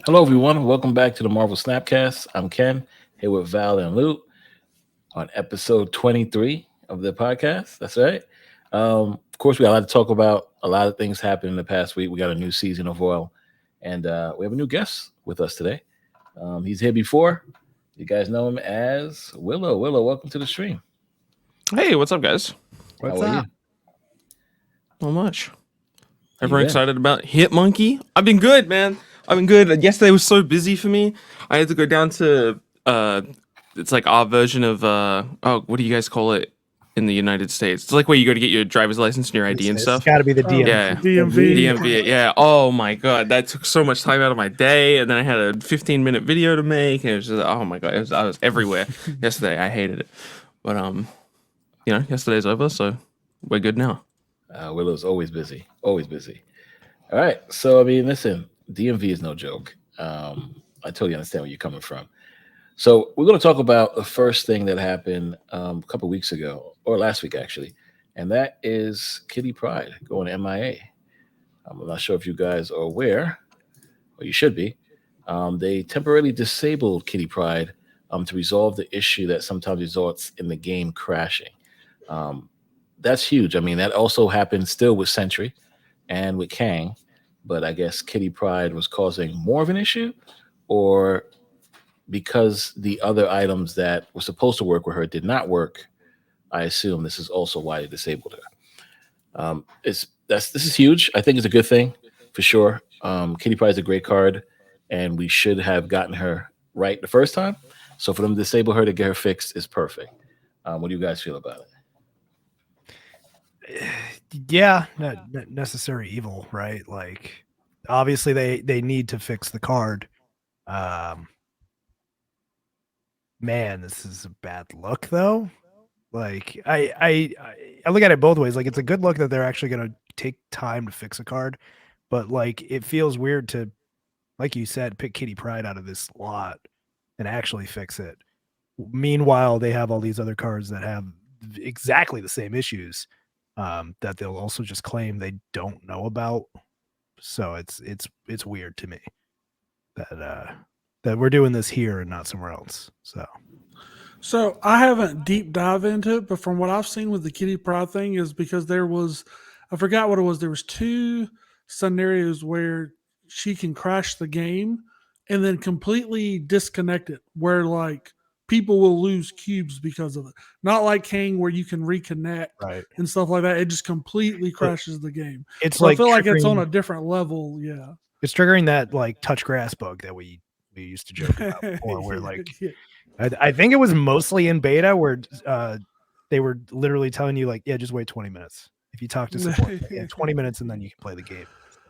Hello, everyone. Welcome back to the Marvel Snapcast. I'm Ken here with Val and Luke on episode 23 of the podcast. That's right. Of course, we got a lot to talk about. A lot of things happened in the past week. We got a new season of Royal, and we have a new guest with us today. He's here before. You guys know him as Willow. Willow, welcome to the stream. Hey, what's up, guys? How What's are up? you? Not much. You Everyone been? excited about Hit Monkey? I've been good, man. I've been good. Yesterday was so busy for me. I had to go down to it's like our version of what do you guys call it in the United States? It's like where you go to get your driver's license and your ID and It's stuff. got to be the Oh, DMV. Yeah. DMV. DMV, yeah. Oh my god, that took so much time out of my day, and then I had a 15-minute video to make, and it was just oh my god, I was everywhere yesterday. I hated it, but yesterday's over, so we're good now. Willow's always busy. Always busy. All right. So, I mean, listen, DMV is no joke. I totally understand where you're coming from. So, we're going to talk about the first thing that happened a couple weeks ago, or last week, actually, and that is Kitty Pryde going MIA. I'm not sure if you guys are aware, or you should be. They temporarily disabled Kitty Pryde to resolve the issue that sometimes results in the game crashing. That's huge. I mean, that also happened still with Sentry and with Kang, but I guess Kitty Pryde was causing more of an issue, or because the other items that were supposed to work with her did not work. I assume this is also why they disabled her. This is huge. I think it's a good thing for sure. Kitty Pryde is a great card, and we should have gotten her right the first time. So for them to disable her to get her fixed is perfect. What do you guys feel about it? Yeah, not necessary evil, right? Like, obviously they need to fix the card. Man, this is a bad look, though. Like, I look at it both ways. Like, it's a good look that they're actually gonna take time to fix a card, but like, it feels weird to, like you said, pick Kitty Pryde out of this slot and actually fix it. Meanwhile, they have all these other cards that have exactly the same issues. That they'll also just claim they don't know about. So it's weird to me that we're doing this here and not somewhere else. So I haven't deep dive into it, but from what I've seen with the Kitty Pryde thing is because I forgot what it was. There was two scenarios where she can crash the game and then completely disconnect it, where like people will lose cubes because of it. Not like Kang where you can reconnect Right. and stuff like that. It just completely crashes the game. It's So like I feel like it's on triggering- a different level. Yeah. it's triggering that like touch grass bug that we used to joke about before, where like Yeah. I think it was mostly in beta where they were literally telling you like, yeah, just wait 20 minutes. If you talk to support, yeah, 20 minutes and then you can play the game.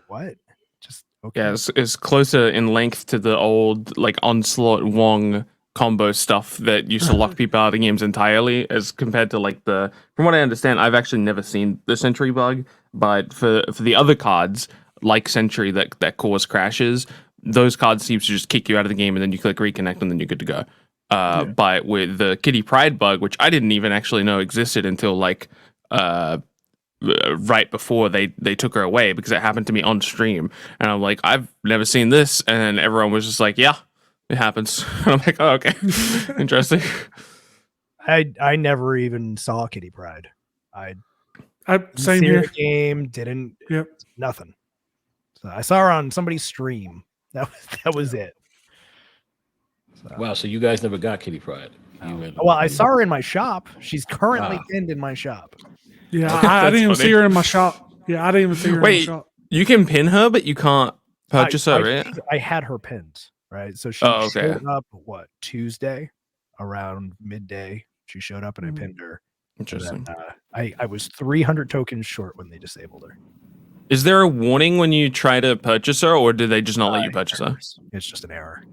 What? Just okay. Yeah, it's closer in length to the old like Onslaught Wong combo stuff that used to lock people out of games entirely, as compared to like from what I understand, I've actually never seen the Sentry bug, but for the other cards like Sentry that cause crashes, those cards seem to just kick you out of the game and then you click reconnect and then you're good to go. But with the Kitty Pryde bug, which I didn't even actually know existed until like right before they took her away, because it happened to me on stream, and I'm like, I've never seen this, and everyone was just like, yeah, it happens. And I'm like, oh, okay. Interesting. I never even saw Kitty Pryde. I Same see her here. in the game, didn't Yep. nothing. So I saw her on somebody's stream. That was it. So, Wow, so you guys never got Kitty Pryde? well, I saw her in my shop. She's currently Wow. pinned in my shop. Yeah, Okay, I that's didn't even funny. see her in my shop. Yeah, I didn't even see her in Wait, my shop. you can pin her, but you can't purchase her, right? I had her pinned, right? So she Oh, okay. showed up Tuesday around midday. She showed up and I Mhm. pinned her. And Interesting. then, I was 300 tokens short when they disabled her. Is there a warning when you try to purchase her, or did they just not let you purchase her? It's just an error.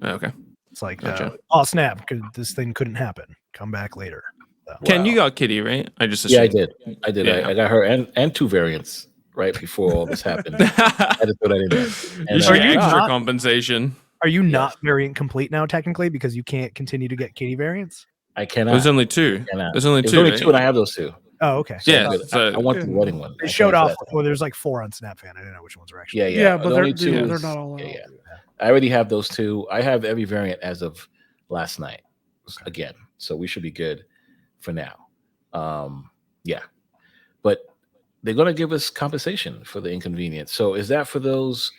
Okay. It's like, Gotcha. oh snap, this thing couldn't happen. Come back later. So, Ken, you Wow. got Kitty, right? I just Yeah, I assumed. did. Yeah. I got her and two variants right before all this happened. I had to throw that in there. You And, should Are get you extra not- compensation. are you not variant complete now, technically, because you can't continue to get kitty variants? I cannot. There's only two. cannot. There's only There's two. only right? two, and I have those two. Oh, okay. So Yeah, I'm good. so- I want the wedding one. They I showed can't off. for that. Well, there's like 4 on SnapFan. I didn't know which ones were actually. Yeah, Yeah, but the they're only two yeah, is- they're not all out. yeah. I already have those two. I have every variant as of last night again, so we should be good for now. Yeah, but they're going to give us compensation for the inconvenience. So is that for those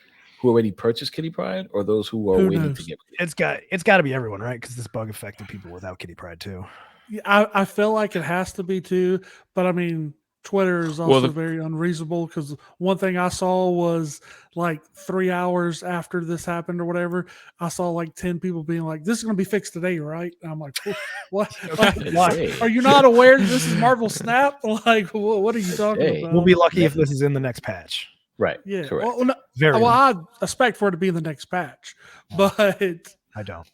who already purchased Kitty Pride or those who are Who waiting knows? to get? It's got to be everyone, right? Because this bug affected people without Kitty Pride too. Yeah, I feel like it has to be too, but I mean, Twitter is Well, also the- very unreasonable because one thing I saw was like 3 hours after this happened or whatever, I saw like 10 people being like, "This is going to be fixed today, right?" And I'm like, "What? Okay, Like, are you not aware that this is Marvel Snap? Like, what are you talking Hey. about?" We'll be lucky if this is in the next patch. Right. Yeah. Correct. Well, no, Very. well, lucky. I expect for it to be in the next patch, but I don't.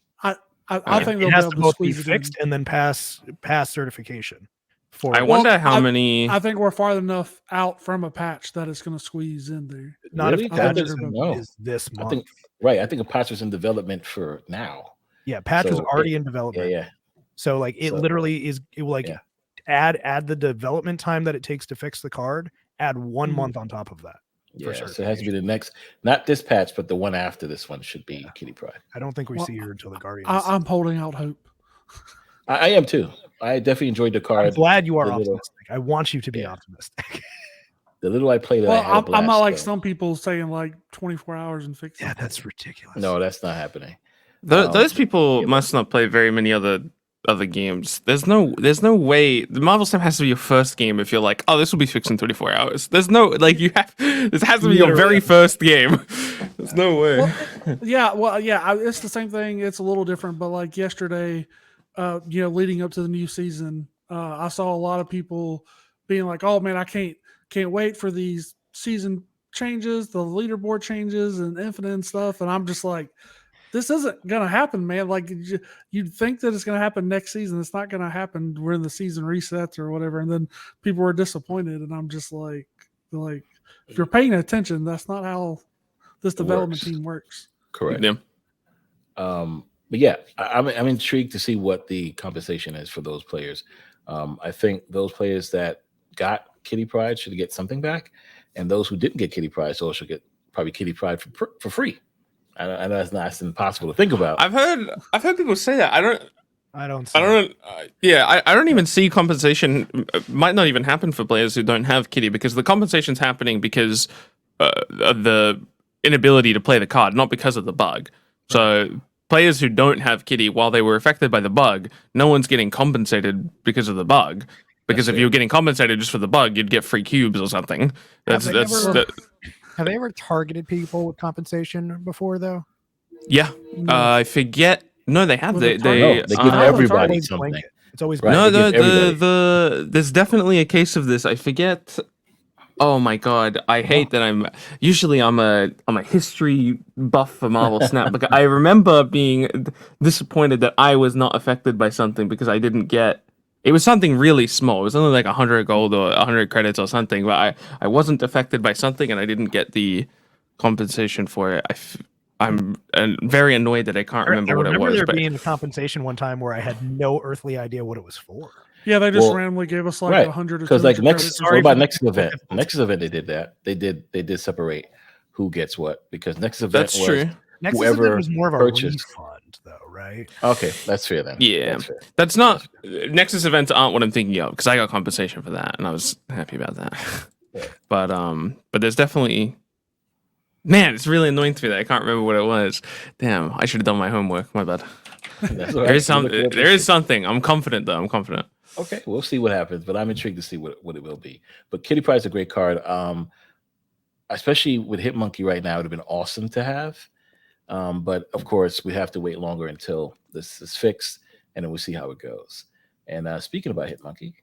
I think It they'll has be able to to both be squeeze it in. fixed and then pass certification. For I wonder how many. I think we're far enough out from a patch that it's going to squeeze in there. not Really? if I patch think is, they're no. is this I month. think right. I think a patch was in development for now. Yeah, patch was So already in Yeah, development. yeah. So like it So- literally is. It will like Yeah. add the development time that it takes to fix the card. Add 1 Mhm. month on top of that. Yeah, so it has to be the next, not this patch, but the one after this one should be Kitty Pride. I don't think we Well, see her until the Guardians. I'm holding out hope. I am too. I definitely enjoyed the I'm card. glad you are the little- optimistic. I want you to be Yeah. optimistic. The little I played, Well, I had a blast. I'm not like though. some people saying like 24 hours and fix Yeah, it. that's ridiculous. No, that's not happening. Those people yeah. must not play very many other games. There's no way the Marvel Snap has to be your first game if you're like, oh, this will be fixed in 24 hours. There's no like you have this has to be your very first game. There's no way. It's the same thing. It's a little different, but like yesterday, leading up to the new season, I saw a lot of people being like, "Oh man, I can't wait for these season changes, the leaderboard changes, and infinite and stuff." And I'm just like, this isn't gonna happen, man. Like you'd think that it's gonna happen next season. It's not gonna happen when the season resets or whatever. And then people were disappointed, and I'm just like, if you're paying attention, that's not how this development works. team works. Correct. Yeah. But yeah, I'm intrigued to see what the compensation is for those players. I think those players that got Kitty Pride should get something back, and those who didn't get Kitty Pride also should get probably Kitty Pride for free. I know that's impossible to think about. I've heard people say that. I don't. I don't even see compensation. Might not even happen for players who don't have Kitty because the compensation's happening because of the inability to play the card, not because of the bug. So players who don't have Kitty, while they were affected by the bug, no one's getting compensated because of the bug. Because if you were getting compensated just for the bug, you'd get free cubes or something. Have they ever targeted people with compensation before though? Yeah. I forget. No, they have. Well, They they give everybody Always something. blanket. It's always Right. No, they give everybody. there's definitely a case of this. I forget. Oh my god, I hate that I'm a history buff for Marvel Snap because I remember being disappointed that I was not affected by something because I didn't get. It was something really small. It was only like 100 gold or 100 credits or something, but I wasn't affected by something and I didn't get the compensation for it. I'm very annoyed that I can't remember what it was. There But being a compensation one time where I had no earthly idea what it was for. Yeah, they just Well, randomly gave us like right, 100 or because like 200 next, credits. what about Nexus event? Nexus event, they did that. They did separate who gets what because Nexus event that's was true. Nexus whoever event was more of a purchased. refund, though, right? Okay, that's fair then. Yeah. That's fair. That's not Nexus events aren't what I'm thinking of because I got compensation for that and I was happy about that. But there's definitely, man, it's really annoying to me that I can't remember what it was. Damn, I should have done my homework. My bad. That's all There is right. there is something. I'm confident though. I'm confident. Okay, we'll see what happens, but I'm intrigued to see what it will be. But Kitty Pryde is a great card, especially with Hitmonkey right now. It would have been awesome to have, but of course we have to wait longer until this is fixed, and then we'll see how it goes. And speaking about Hitmonkey,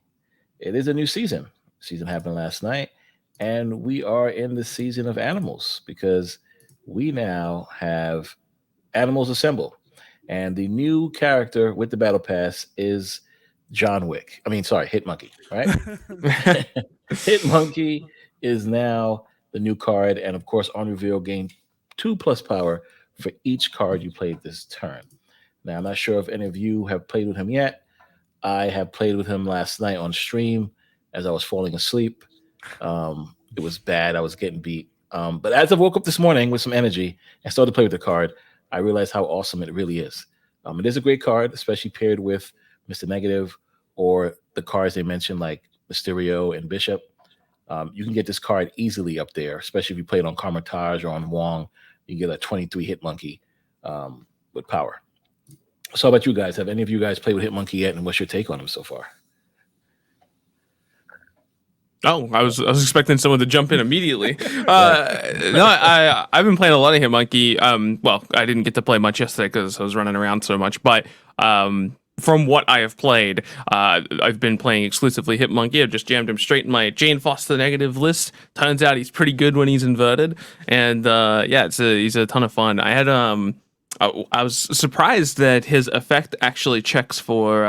it is a new season. Season happened last night, and we are in the season of animals because we now have Animals Assemble, and the new character with the battle pass is John Wick. I mean, sorry, Hitmonkey, right? Hitmonkey is now the new card, and of course, on reveal, gain 2+ power for each card you played this turn. Now, I'm not sure if any of you have played with him yet. I have played with him last night on stream as I was falling asleep. It was bad. I was getting beat. But as I woke up this morning with some energy and started to play with the card, I realized how awesome it really is. It is a great card, especially paired with Mr. Negative or the cards they mentioned like Mysterio and Bishop. You can get this card easily up there, especially if you play it on Karmatage or on Wong. You get a 23 hit monkey with power. So, how about you guys? Have any of you guys played with Hitmonkey yet? And what's your take on him so far? Oh, I was expecting someone to jump in immediately. I've been playing a lot of Hitmonkey. Well, I didn't get to play much yesterday because I was running around so much. But from what I have played, I've been playing exclusively Hitmonkey. I've just jammed him straight in my Jane Foster negative list. Turns out he's pretty good when he's inverted, and he's a ton of fun. I was surprised that his effect actually checks for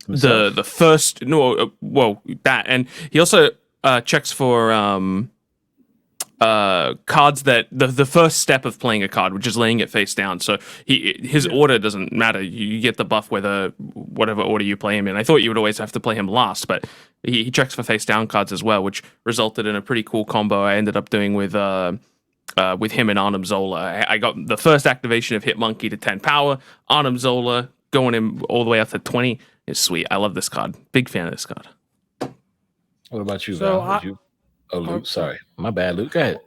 the first that, and he also checks for cards that the first step of playing a card, which is laying it face down. So his order doesn't matter. You get the buff whatever order you play him in. I thought you would always have to play him last, but he checks for face down cards as well, which resulted in a pretty cool combo I ended up doing with him and Arnim Zola. I got the first activation of Hitmonkey to 10 power. Arnim Zola going him all the way up to 20 is sweet. I love this card. Big fan of this card. What about you, So Val? Luke, sorry. My bad, Luke. Go ahead.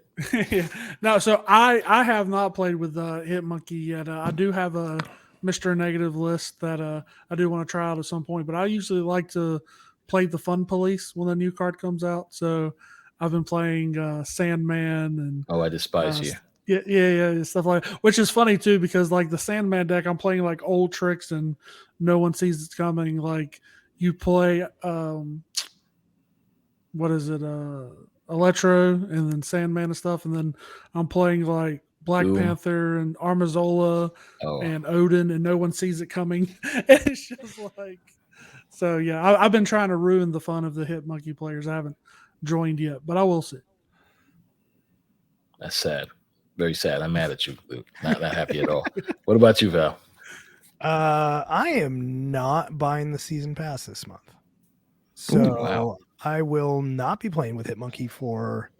Yeah. No, so I have not played with Hitmonkey yet. I do have a Mr. Negative list that I do want to try out at some point, but I usually like to play the Fun Police when the new card comes out. So I've been playing Sandman and I despise you. Yeah, stuff like that. Which is funny too, because like the Sandman deck, I'm playing like old tricks and no one sees it's coming. Like you play what is it? Electro and then Sandman and stuff, and then I'm playing like Black Panther and Armazola and Odin, and no one sees it coming. It's just like, so yeah, I've been trying to ruin the fun of the Hitmonkey players. I haven't joined yet, but I will see. That's sad. Very sad. I'm mad at you, Luke. Not happy at all. What about you, Val? I am not buying the season pass this month, so wow. I will not be playing with Hitmonkey for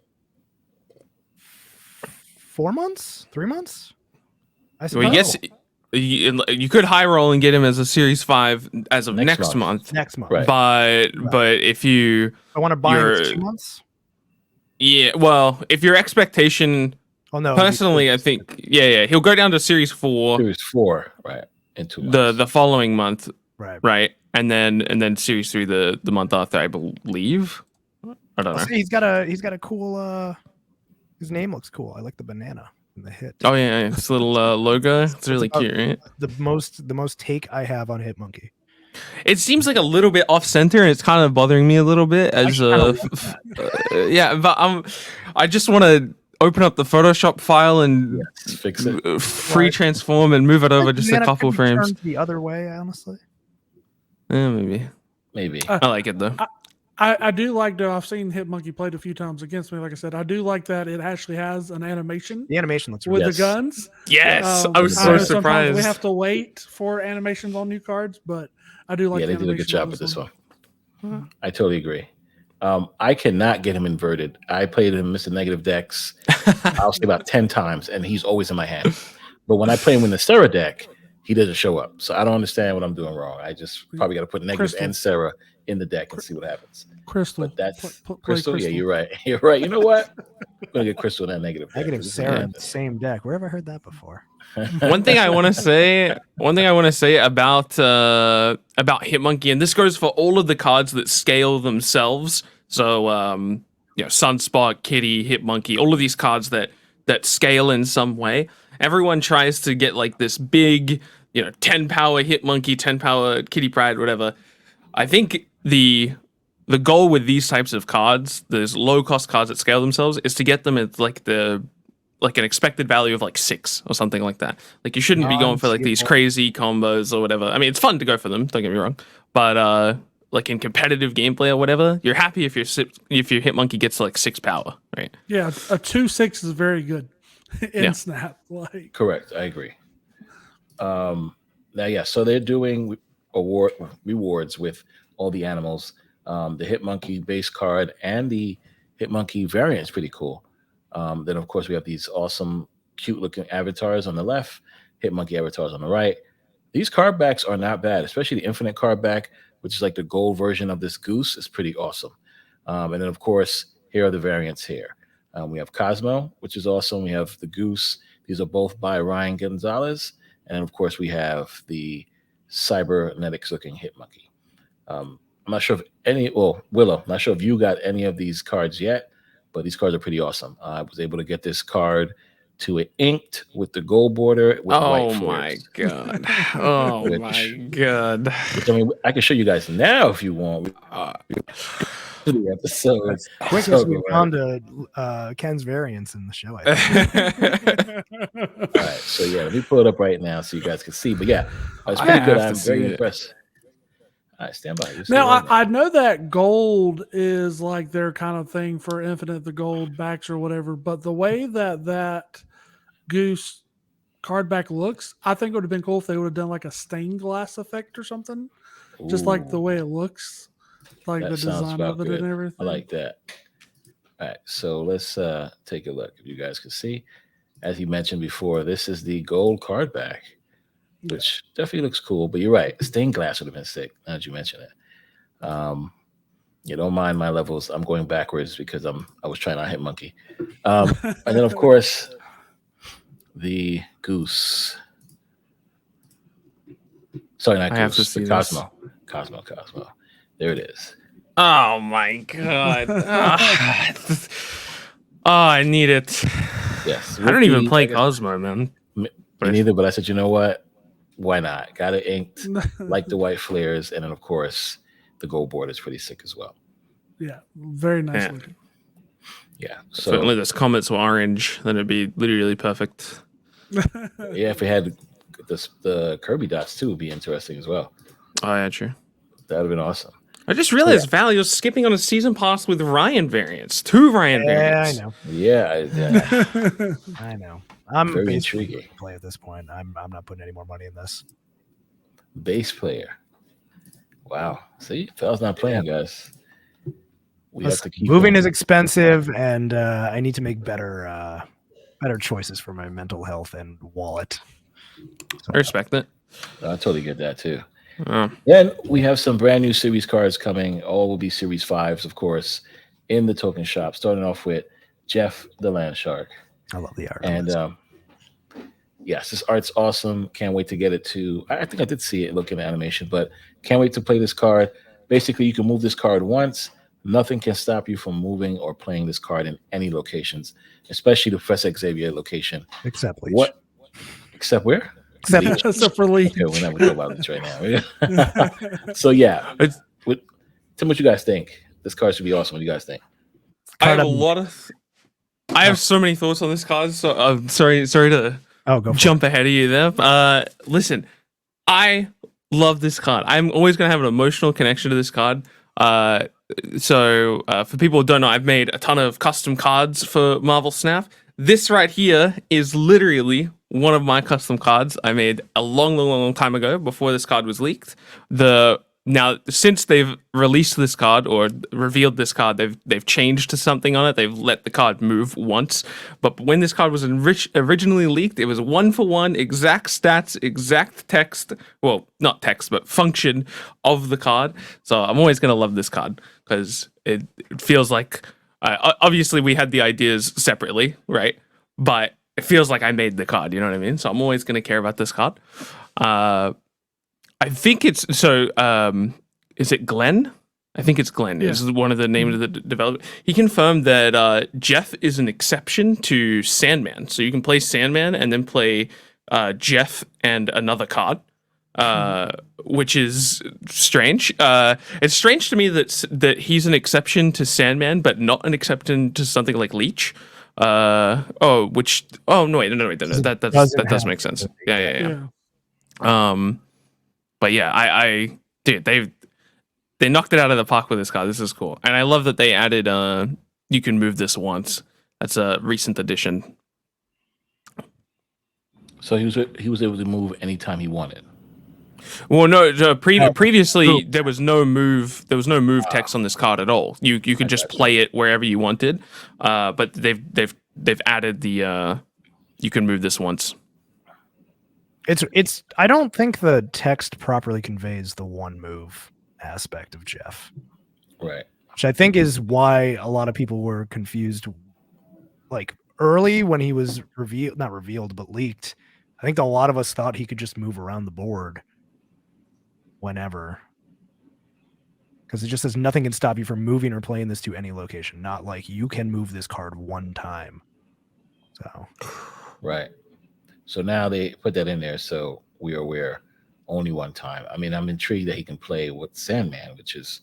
4 months, 3 months. I suppose. Well, yes, you could high roll and get him as a Series 5 as of next month. Next month, right. But if you, I want to buy him in 2 months. Yeah, well, if your expectation, personally, I think, he'll go down to Series 4. Series 4, right? In 2 months. The following month, right, and then Series 3 the month after, I believe. I don't know. He's got a cool. His name looks cool. I like the banana in the hit. Oh yeah, this little logo. It's really cute, right? The most take I have on Hitmonkey. It seems like a little bit off center, and it's kind of bothering me a little bit. As but I just want to open up the Photoshop file and fix it, free transform, and move it over just a couple frames. The other way, honestly. Yeah, maybe. I like it though. I do like, though, I've seen Hitmonkey played a few times against me. Like I said, I do like that it actually has an animation. The animation looks with the guns. Yes, I was so surprised. We have to wait for animations on new cards, but I do like. Yeah, they did a good job with this one. I totally agree. I cannot get him inverted. I played him Mr. Negative decks, I'll say about 10 times, and he's always in my hand. But when I play him in the Sarah deck, he doesn't show up. So I don't understand what I'm doing wrong. I just probably got to put Negative and Sarah in the deck and see what happens. Crystal. But that's Crystal? Yeah, you're right. You're right. You know what? I'm going to get Crystal in that Negative deck. Negative Sarah in the same deck. Where have I heard that before? One thing I want to say about Hitmonkey, and this goes for all of the cards that scale themselves. So, Sunspot, Kitty, Hitmonkey, all of these cards that scale in some way. Everyone tries to get like this big, 10 power Hitmonkey, 10 power Kitty Pryde, whatever. I think the goal with these types of cards, those low cost cards that scale themselves, is to get them at like an expected value of like 6 or something like that. Like you shouldn't be going for like these crazy combos or whatever. I mean, it's fun to go for them, don't get me wrong, but like in competitive gameplay or whatever, you're happy if your Hitmonkey gets to like 6 power, right? Yeah, a 2/6 is very good in Snap. Like correct, I agree. So they're doing rewards with all the animals. The Hitmonkey base card and the Hitmonkey variant is pretty cool. Then of course we have these awesome, cute looking avatars on the left, Hitmonkey avatars on the right. These card backs are not bad, especially the infinite card back, which is like the gold version of this goose. Is pretty awesome. And then, of course, here are the variants here. We have Cosmo, which is awesome. We have the goose. These are both by Ryan Gonzalez. And then, of course, we have the cybernetics looking Hitmonkey. I'm not sure if Willow, not sure if you got any of these cards yet, but these cards are pretty awesome. I was able to get this card to it inked with the gold border with white flares. God. Oh my god. Which, I mean, I can show you guys now if you want. The episodes. Quickest we've gone to Ken's variants in the show. I think. All right, so yeah, let me pull it up right now so you guys can see. But yeah, it's pretty good. I'm very impressed. All right, stand by. Now, I know that gold is like their kind of thing for Infinite, the gold backs or whatever, but the way that goose card back looks, I think it would have been cool if they would have done like a stained glass effect or something. Ooh, just like the way it looks, like the design of it and everything. I like that. All right, so let's take a look. If you guys can see, as you mentioned before, this is the gold card back, which definitely looks cool. But you're right, stained glass would have been sick. Now that you mention it, you don't mind my levels. I'm going backwards because I was trying to hit monkey, and then of course the goose. Sorry, not goose. The Cosmo. Cosmo. There it is. Oh my god. I need it. Yes. I don't even play Cosmo, man. Me neither, but I said, you know what? Why not? Got it inked, like the white flares, and then of course the gold board is pretty sick as well. Yeah, very nice looking. Yeah. So if only those comets were orange, then it'd be literally perfect. Yeah, if we had the Kirby dots too, would be interesting as well. Oh yeah, true. That would have been awesome. I just realized Val, you're skipping on a season pass with Ryan variants. 2 Ryan variants. I know. Yeah. I know. I'm very intriguing. Play at this point. I'm not putting any more money in this. Base player. Wow. See, Val's not playing, guys. We have to keep moving is expensive, and I need to make better choices for my mental health and wallet. So, I respect that. I totally get that too. Then we have some brand new series cards coming. All will be series 5s, of course, in the token shop. Starting off with Jeff the Land Shark. I love the art. And yes, this art's awesome. Can't wait to get it to. I think I did see it looking at animation, but can't wait to play this card. Basically, you can move this card once. Nothing can stop you from moving or playing this card in any locations, especially the Professor Xavier location. Except Leech. What? Except where? Except for Leech. Okay, we're not going to talk about this right now. So yeah, tell me what you guys think. This card should be awesome. What do you guys think? I have so many thoughts on this card. So I'm sorry to jump ahead of you there. Listen, I love this card. I'm always going to have an emotional connection to this card. So for people who don't know, I've made a ton of custom cards for Marvel Snap. This right here is literally one of my custom cards I made a long time ago before this card was leaked. Now, since they've released this card or revealed this card, they've changed to something on it. They've let the card move once. But when this card was originally leaked, it was 1-for-1, exact stats, exact text. Well, not text, but function of the card. So I'm always going to love this card because it feels like, obviously we had the ideas separately, right? But it feels like I made the card, you know what I mean? So I'm always going to care about this card. I think it's is it Glenn? I think it's Glenn. Yeah. This is one of the names of the developer. He confirmed that Jeff is an exception to Sandman. So you can play Sandman and then play Jeff and another card, which is strange. It's strange to me that he's an exception to Sandman, but not an exception to something like Leech. No, wait, that does make sense. Yeah. But yeah, dude, they knocked it out of the park with this card. This is cool, and I love that they added you can move this once. That's a recent addition. So he was able to move anytime he wanted. Well, no, previously there was no move. There was no move text on this card at all. You could just play it wherever you wanted. But they've added the you can move this once. It's. I don't think the text properly conveys the one move aspect of Jeff, Right. which I think is why a lot of people were confused. Like early when he was not revealed, but leaked. I think a lot of us thought he could just move around the board whenever. Because it just says nothing can stop you from moving or playing this to any location. Not like you can move this card one time. So Right. So now they put that in there, so we are aware only one time. I mean, I'm intrigued that he can play with Sandman, which is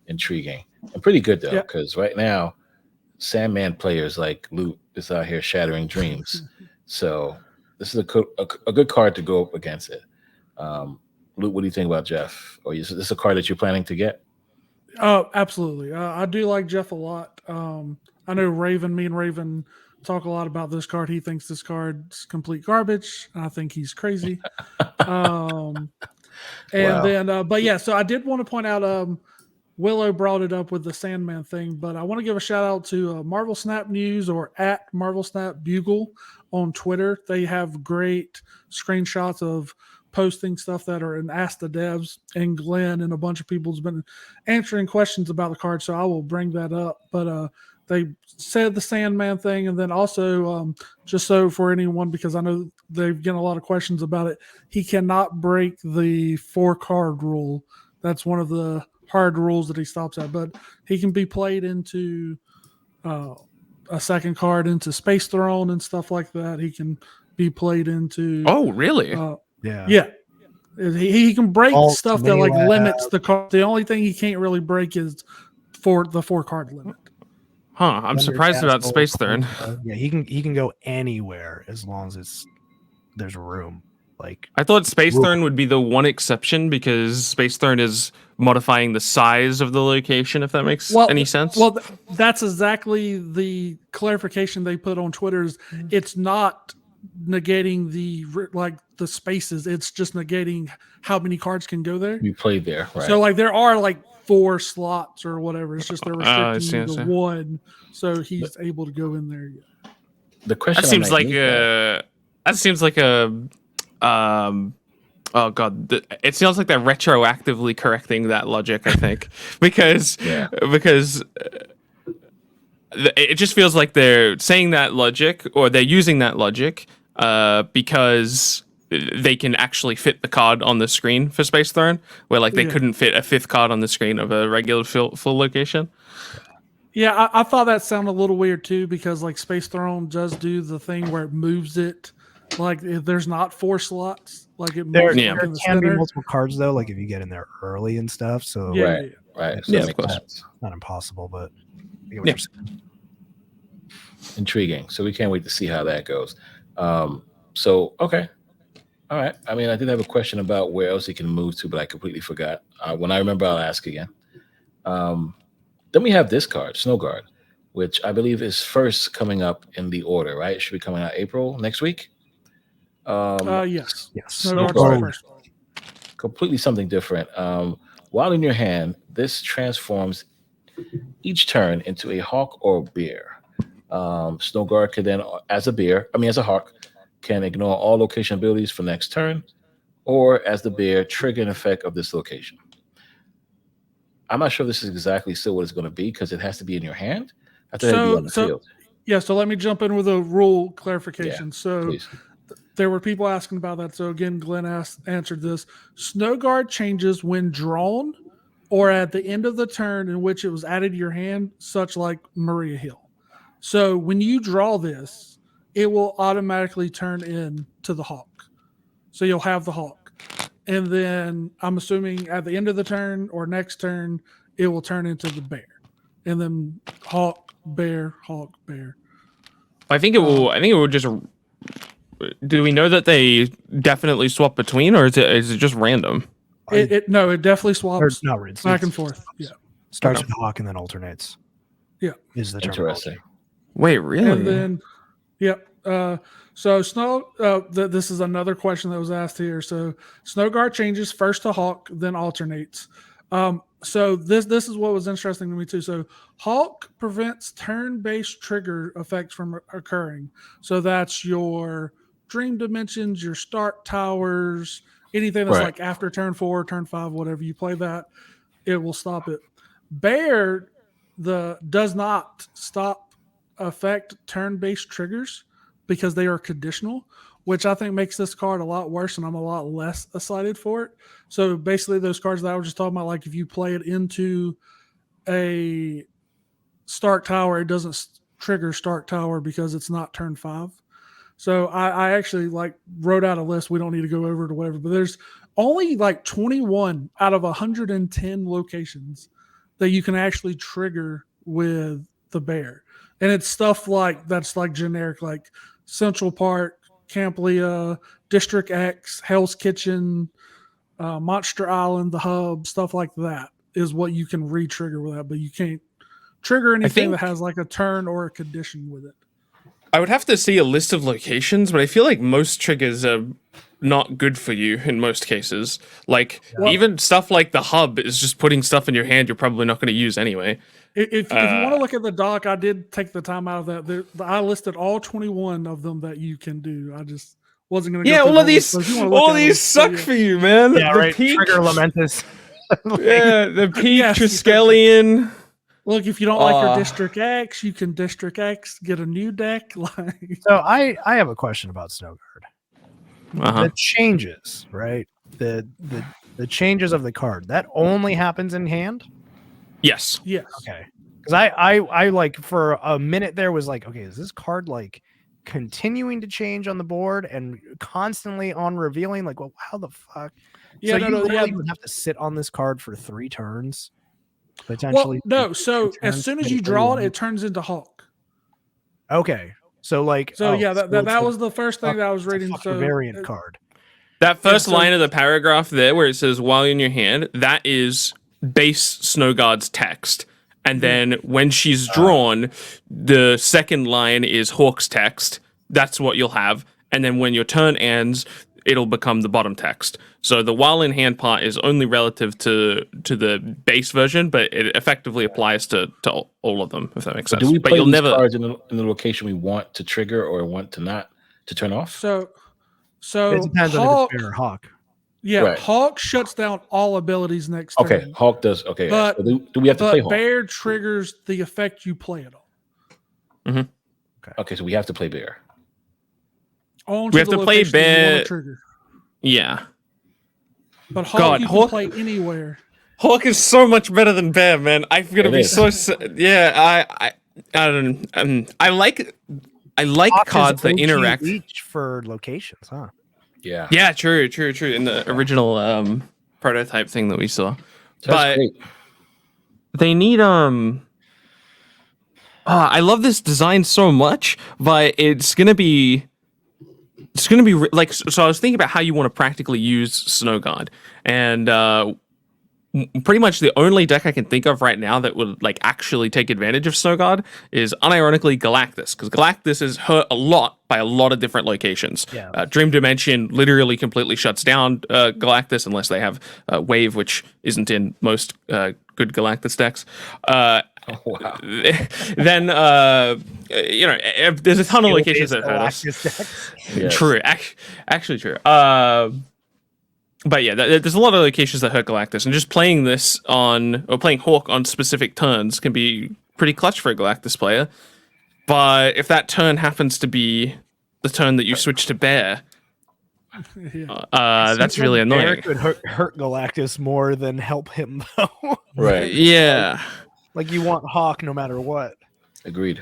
intriguing and pretty good though, because right now Sandman players like Loot is out here shattering dreams. So this is a good card to go up against it. Loot, what do you think about Jeff? Or is this a card that you're planning to get? Oh, absolutely. I do like Jeff a lot. I know me and Raven talk a lot about this card. He thinks this card's complete garbage. I think he's crazy. And then, but yeah, so I did want to point out, Willow brought it up with the Sandman thing, but I want to give a shout out to Marvel Snap News or at Marvel Snap Bugle on Twitter. They have great screenshots of posting stuff that are in Ask the Devs, and Glenn and a bunch of people's been answering questions about the card, so I will bring that up. But they said the Sandman thing, and then also just so for anyone, because I know they've getting a lot of questions about it, he cannot break the 4-card rule. That's one of the hard rules that he stops at, but he can be played into a second card into Space Throne and stuff like that. He can be played into. Oh, really? yeah. He can break Alt stuff that like limits the card. The only thing he can't really break is for the 4-card limit. Huh? I'm surprised about Space Throne. Yeah, he can go anywhere as long as there's room. Like I thought Space Throne would be the one exception because Space Throne is modifying the size of the location, if that makes any sense. Well, that's exactly the clarification they put on Twitter. Is it's not negating the spaces. It's just negating how many cards can go there. You played there, right? So like there are like 4 slots or whatever. It's just they're restricting you to 1, so he's able to go in there. Yeah. The question that seems like a oh god, it sounds like they're retroactively correcting that logic, I think. because it just feels like they're saying that logic, or they're using that logic because they can actually fit the card on the screen for Space Throne, where like they couldn't fit a 5th card on the screen of a regular full location. Yeah, I thought that sounded a little weird too, because like Space Throne does do the thing where it moves it. Like if there's not 4 slots, like it moves there can be multiple cards though, like if you get in there early and stuff. So right. So of course. Not impossible, but intriguing. So we can't wait to see how that goes. So okay. All right. I mean, I did have a question about where else he can move to, but I completely forgot. When I remember, I'll ask again. Then we have this card, Snow Guard, which I believe is first coming up in the order, right? It should be coming out April next week. Yes. Snow Guard, first. Completely something different. While in your hand, this transforms each turn into a hawk or a bear. Snow Guard can then, as a hawk, can ignore all location abilities for next turn, or as the bear, trigger an effect of this location. I'm not sure this is exactly still what it's going to be, because it has to be in your hand. I thought it'd be on the field. Yeah, so let me jump in with a rule clarification. Please. There were people asking about that. So again, Glenn answered this. Snow Guard changes when drawn or at the end of the turn in which it was added to your hand, such like Maria Hill. So when you draw this, it will automatically turn into the hawk. So you'll have the hawk. And then I'm assuming at the end of the turn or next turn, it will turn into the bear. And then hawk, bear, hawk, bear. I think it will just. Do we know that they definitely swap between, or is it just random? It definitely swaps back and forth. Yeah. Starts with hawk and then alternates. Yeah. Is the interesting. Wait, really? And then, so Snow. This is another question that was asked here. So Snow Guard changes first to hawk, then alternates. So this is what was interesting to me too. So hawk prevents turn-based trigger effects from occurring. So that's your Dream Dimensions, your Start Towers, anything that's Right. like after turn 4, turn 5, whatever you play that, it will stop it. Bear does not affect turn-based triggers because they are conditional, which I think makes this card a lot worse, and I'm a lot less excited for it. So basically, those cards that I was just talking about, like if you play it into a Start Tower, it doesn't trigger Start Tower because it's not turn 5. So I actually like wrote out a list. We don't need to go over it or whatever, but there's only like 21 out of 110 locations that you can actually trigger with the bear. And it's stuff like that's like generic, like Central Park, Camp Leah, District X, Hell's Kitchen, Monster Island, the Hub, stuff like that is what you can re-trigger with that, but you can't trigger anything that has like a turn or a condition with it. I would have to see a list of locations, but I feel like most triggers are not good for you in most cases. Like even stuff like the hub is just putting stuff in your hand you're probably not going to use anyway. If you want to look at the doc, I did take the time out of that. I listed all 21 of them that you can do. I just wasn't going to. Yeah, all of these suck for you, man. Yeah, the right. Peak, Trigger Lamentus. yeah, the Peak, Triskelion. Look, if you don't like your District X, you can District X, get a new deck. Like, So I have a question about Snowguard. The changes, right? The changes of the card, that only happens in hand? Yes. yes. Okay. Because I like for a minute there was like, okay, is this card like continuing to change on the board and constantly on revealing? Like, well, how the fuck? Yeah, so no, you would have to sit on this card for 3 turns. Potentially. Well, no. So as soon as you draw it, it turns into Hawk. Okay. So like. So yeah, so that was the first thing that I was reading. So variant card. That first line of the paragraph there, where it says "while in your hand," that is base Snowguard's text, and then when she's drawn, the second line is Hawk's text. That's what you'll have, and then when your turn ends, it'll become the bottom text. So the while in hand part is only relative to the base version, but it effectively applies to all of them, if that makes sense. Do we but play you'll these never cards in the location we want to trigger or want to not to turn off? So It depends Hawk, on if it's bear or hawk. Yeah, Right. Hawk shuts down all abilities next Okay, turn. Hawk does. Okay, But- so do we have to play But Hawk? Bear triggers the effect you play it on. Okay, so we have to play Bear. Onto have the to play location you wanna Bear- trigger. yeah. But Hawk God, you Hawk- can play anywhere. Hawk is so much better than Bear, man. I'm gonna It be is. so yeah. I don't. I like Hawk cards is that OG interact. reach for locations, huh? Yeah, Yeah, true. In the original prototype thing that we saw, so that's but great. they need I love this design so much, but it's gonna be like so. I was thinking about how you want to practically use Snowguard, and pretty much the only deck I can think of right now that would like actually take advantage of Snowguard is unironically Galactus, because Galactus is hurt a lot by a lot of different locations. Yeah. Dream Dimension literally completely shuts down Galactus unless they have Wave, which isn't in most good Galactus decks. Oh, wow. Then there's a ton of locations that hurt us. Yes. True, actually true. But yeah, there's a lot of locations that hurt Galactus, and just playing this playing Hawk on specific turns can be pretty clutch for a Galactus player. But if that turn happens to be the turn that you switch to Bear, that's really annoying. Bear could hurt Galactus more than help him, though. Right. Yeah. Like you want Hawk no matter what. Agreed.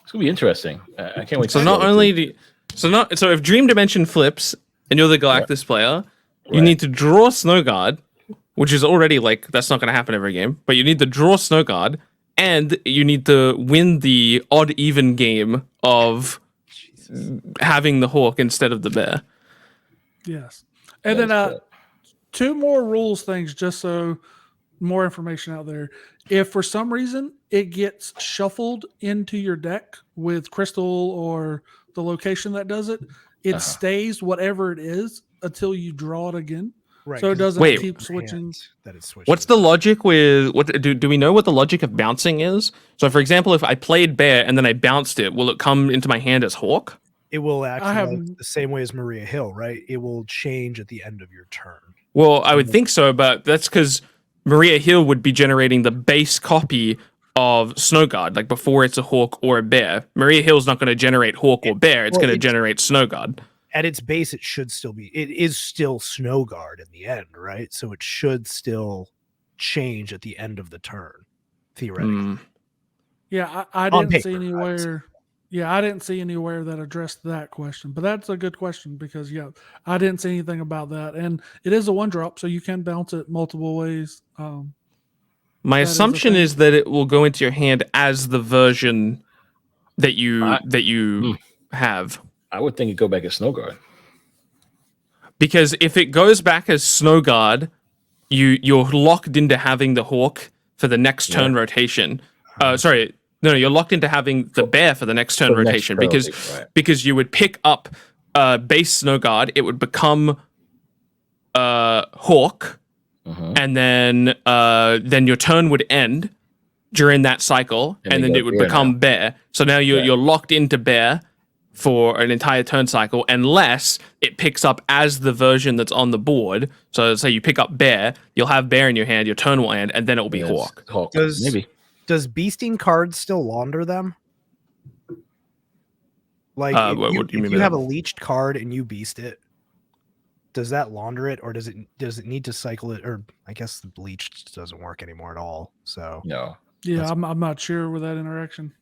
It's gonna be interesting. I can't wait. So to not see it. only so if Dream Dimension flips and you're the Galactus player, you Right. need to draw Snowguard, which is already like that's not going to happen every game. But you need to draw Snowguard, and you need to win the odd even game of having the Hawk instead of the Bear. Yes. And That then is correct. 2 more rules things, just so more information out there. If for some reason it gets shuffled into your deck with crystal or the location that does it, it stays whatever it is until you draw it again. Right. So it 'cause doesn't Wait. keep switching. That it switches. What's the logic with what do we know what the logic of bouncing is? So for example, if I played Bear and then I bounced it, will it come into my hand as Hawk? It will actually have- like, the same way as Maria Hill, right? It will change at the end of your turn. Well, I would think so, but that's because Maria Hill would be generating the base copy of Snow Guard, like before it's a hawk or a bear. Maria Hill's not going to generate hawk or bear. It's Well, going to it's- generate Snow Guard. At its base, it should still be. It is still Snow Guard in the end, right? So it should still change at the end of the turn, theoretically. Mm. Yeah, I On didn't see paper, I would say. anywhere. Yeah, I didn't see anywhere that addressed that question, but that's a good question because I didn't see anything about that, and it is a 1-drop, so you can bounce it multiple ways. My That is a assumption thing. is that it will go into your hand as the version that you have. I would think it'd go back as Snow Guard. Because if it goes back as Snow Guard, you're locked into having the hawk for the next turn rotation. Sorry, no, you're locked into having the bear for the next turn For the next rotation turn because rotation, right. because you would pick up base Snow Guard, it would become hawk, and then your turn would end during that cycle, And and you then go it would bear become now. bear. So now you're locked into bear for an entire turn cycle, unless it picks up as the version that's on the board. So say you pick up bear, you'll have bear in your hand, your turn will end, and then it will be Yes, hawk. Hawk. Does- Maybe. Does beasting cards still launder them? Like, if what you, do you mean if by you have that? a leached card and you beast it, does that launder it, or does it need to cycle it? Or I guess the bleached doesn't work anymore at all. So No. Yeah, I'm not sure with that interaction.